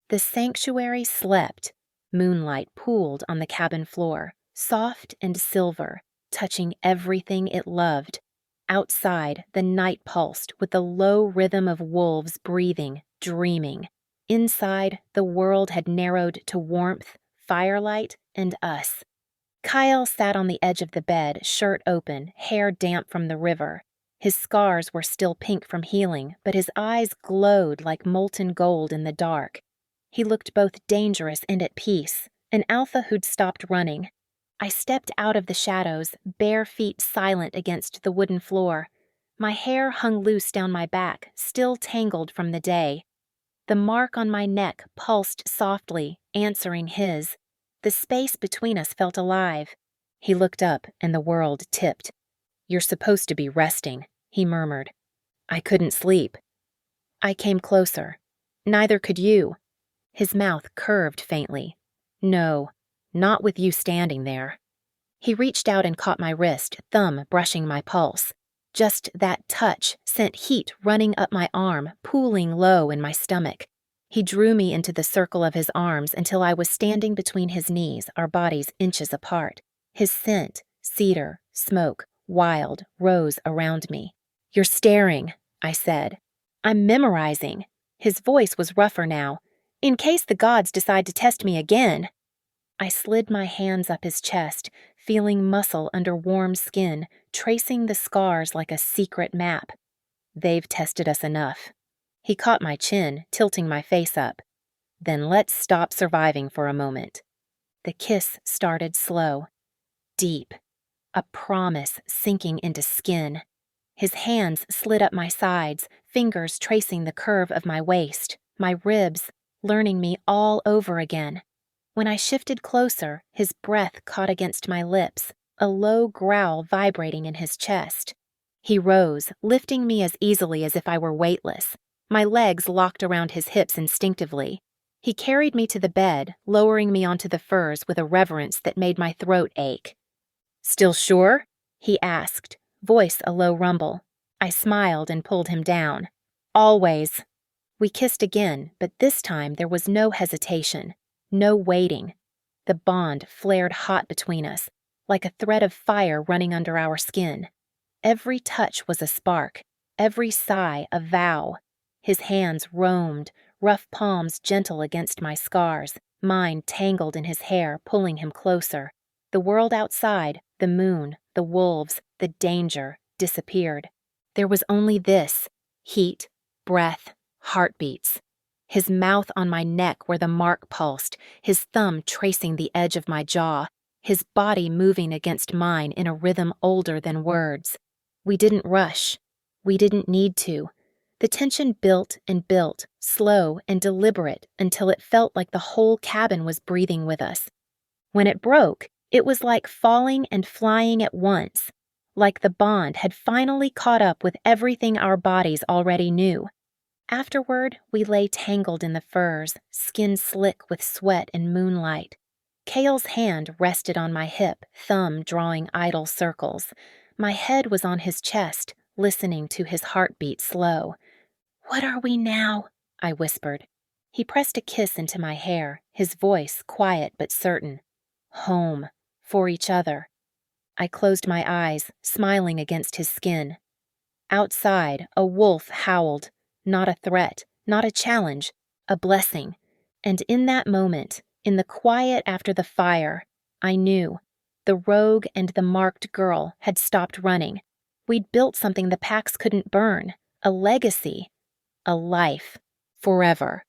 The sanctuary slept. Moonlight pooled on the cabin floor, soft and silver, touching everything it loved. Outside, the night pulsed with the low rhythm of wolves breathing, dreaming. Inside, the world had narrowed to warmth, firelight, and us. Kyle sat on the edge of the bed, shirt open, hair damp from the river. His scars were still pink from healing, but his eyes glowed like molten gold in the dark. He looked both dangerous and at peace, an alpha who'd stopped running. I stepped out of the shadows, bare feet silent against the wooden floor. My hair hung loose down my back, still tangled from the day. The mark on my neck pulsed softly, answering his. The space between us felt alive. He looked up, and the world tipped. "You're supposed to be resting," he murmured. I couldn't sleep. I came closer. Neither could you. His mouth curved faintly. "No, not with you standing there." He reached out and caught my wrist, thumb brushing my pulse. Just that touch sent heat running up my arm, pooling low in my stomach. He drew me into the circle of his arms until I was standing between his knees, our bodies inches apart. His scent, cedar, smoke, wild, rose around me. "You're staring," I said. "I'm memorizing." His voice was rougher now. "In case the gods decide to test me again." I slid my hands up his chest, feeling muscle under warm skin, tracing the scars like a secret map. "They've tested us enough." He caught my chin, tilting my face up. "Then let's stop surviving for a moment." The kiss started slow, deep, a promise sinking into skin. His hands slid up my sides, fingers tracing the curve of my waist, my ribs, learning me all over again. When I shifted closer, his breath caught against my lips, a low growl vibrating in his chest. He rose, lifting me as easily as if I were weightless. My legs locked around his hips instinctively. He carried me to the bed, lowering me onto the furs with a reverence that made my throat ache. "Still sure?" he asked, voice a low rumble. I smiled and pulled him down. "Always." We kissed again, but this time there was no hesitation, no waiting. The bond flared hot between us, like a thread of fire running under our skin. Every touch was a spark, every sigh a vow. His hands roamed, rough palms gentle against my scars, mine tangled in his hair, pulling him closer. The world outside, the moon, the wolves, the danger, disappeared. There was only this: heat, breath, heartbeats. His mouth on my neck where the mark pulsed, his thumb tracing the edge of my jaw. his body moving against mine in a rhythm older than words. We didn't rush. We didn't need to. The tension built and built, slow and deliberate, until it felt like the whole cabin was breathing with us. When it broke, it was like falling and flying at once, like the bond had finally caught up with everything our bodies already knew. Afterward, we lay tangled in the furs, skin slick with sweat and moonlight. Kale's hand rested on my hip, thumb drawing idle circles. My head was on his chest, listening to his heartbeat slow. "What are we now?" I whispered. He pressed a kiss into my hair, his voice quiet but certain. "Home. For each other." I closed my eyes, smiling against his skin. Outside, a wolf howled. Not a threat, not a challenge, a blessing. And in that moment, in the quiet after the fire, I knew. The rogue and the marked girl had stopped running. We'd built something the packs couldn't burn, a legacy, a life, forever.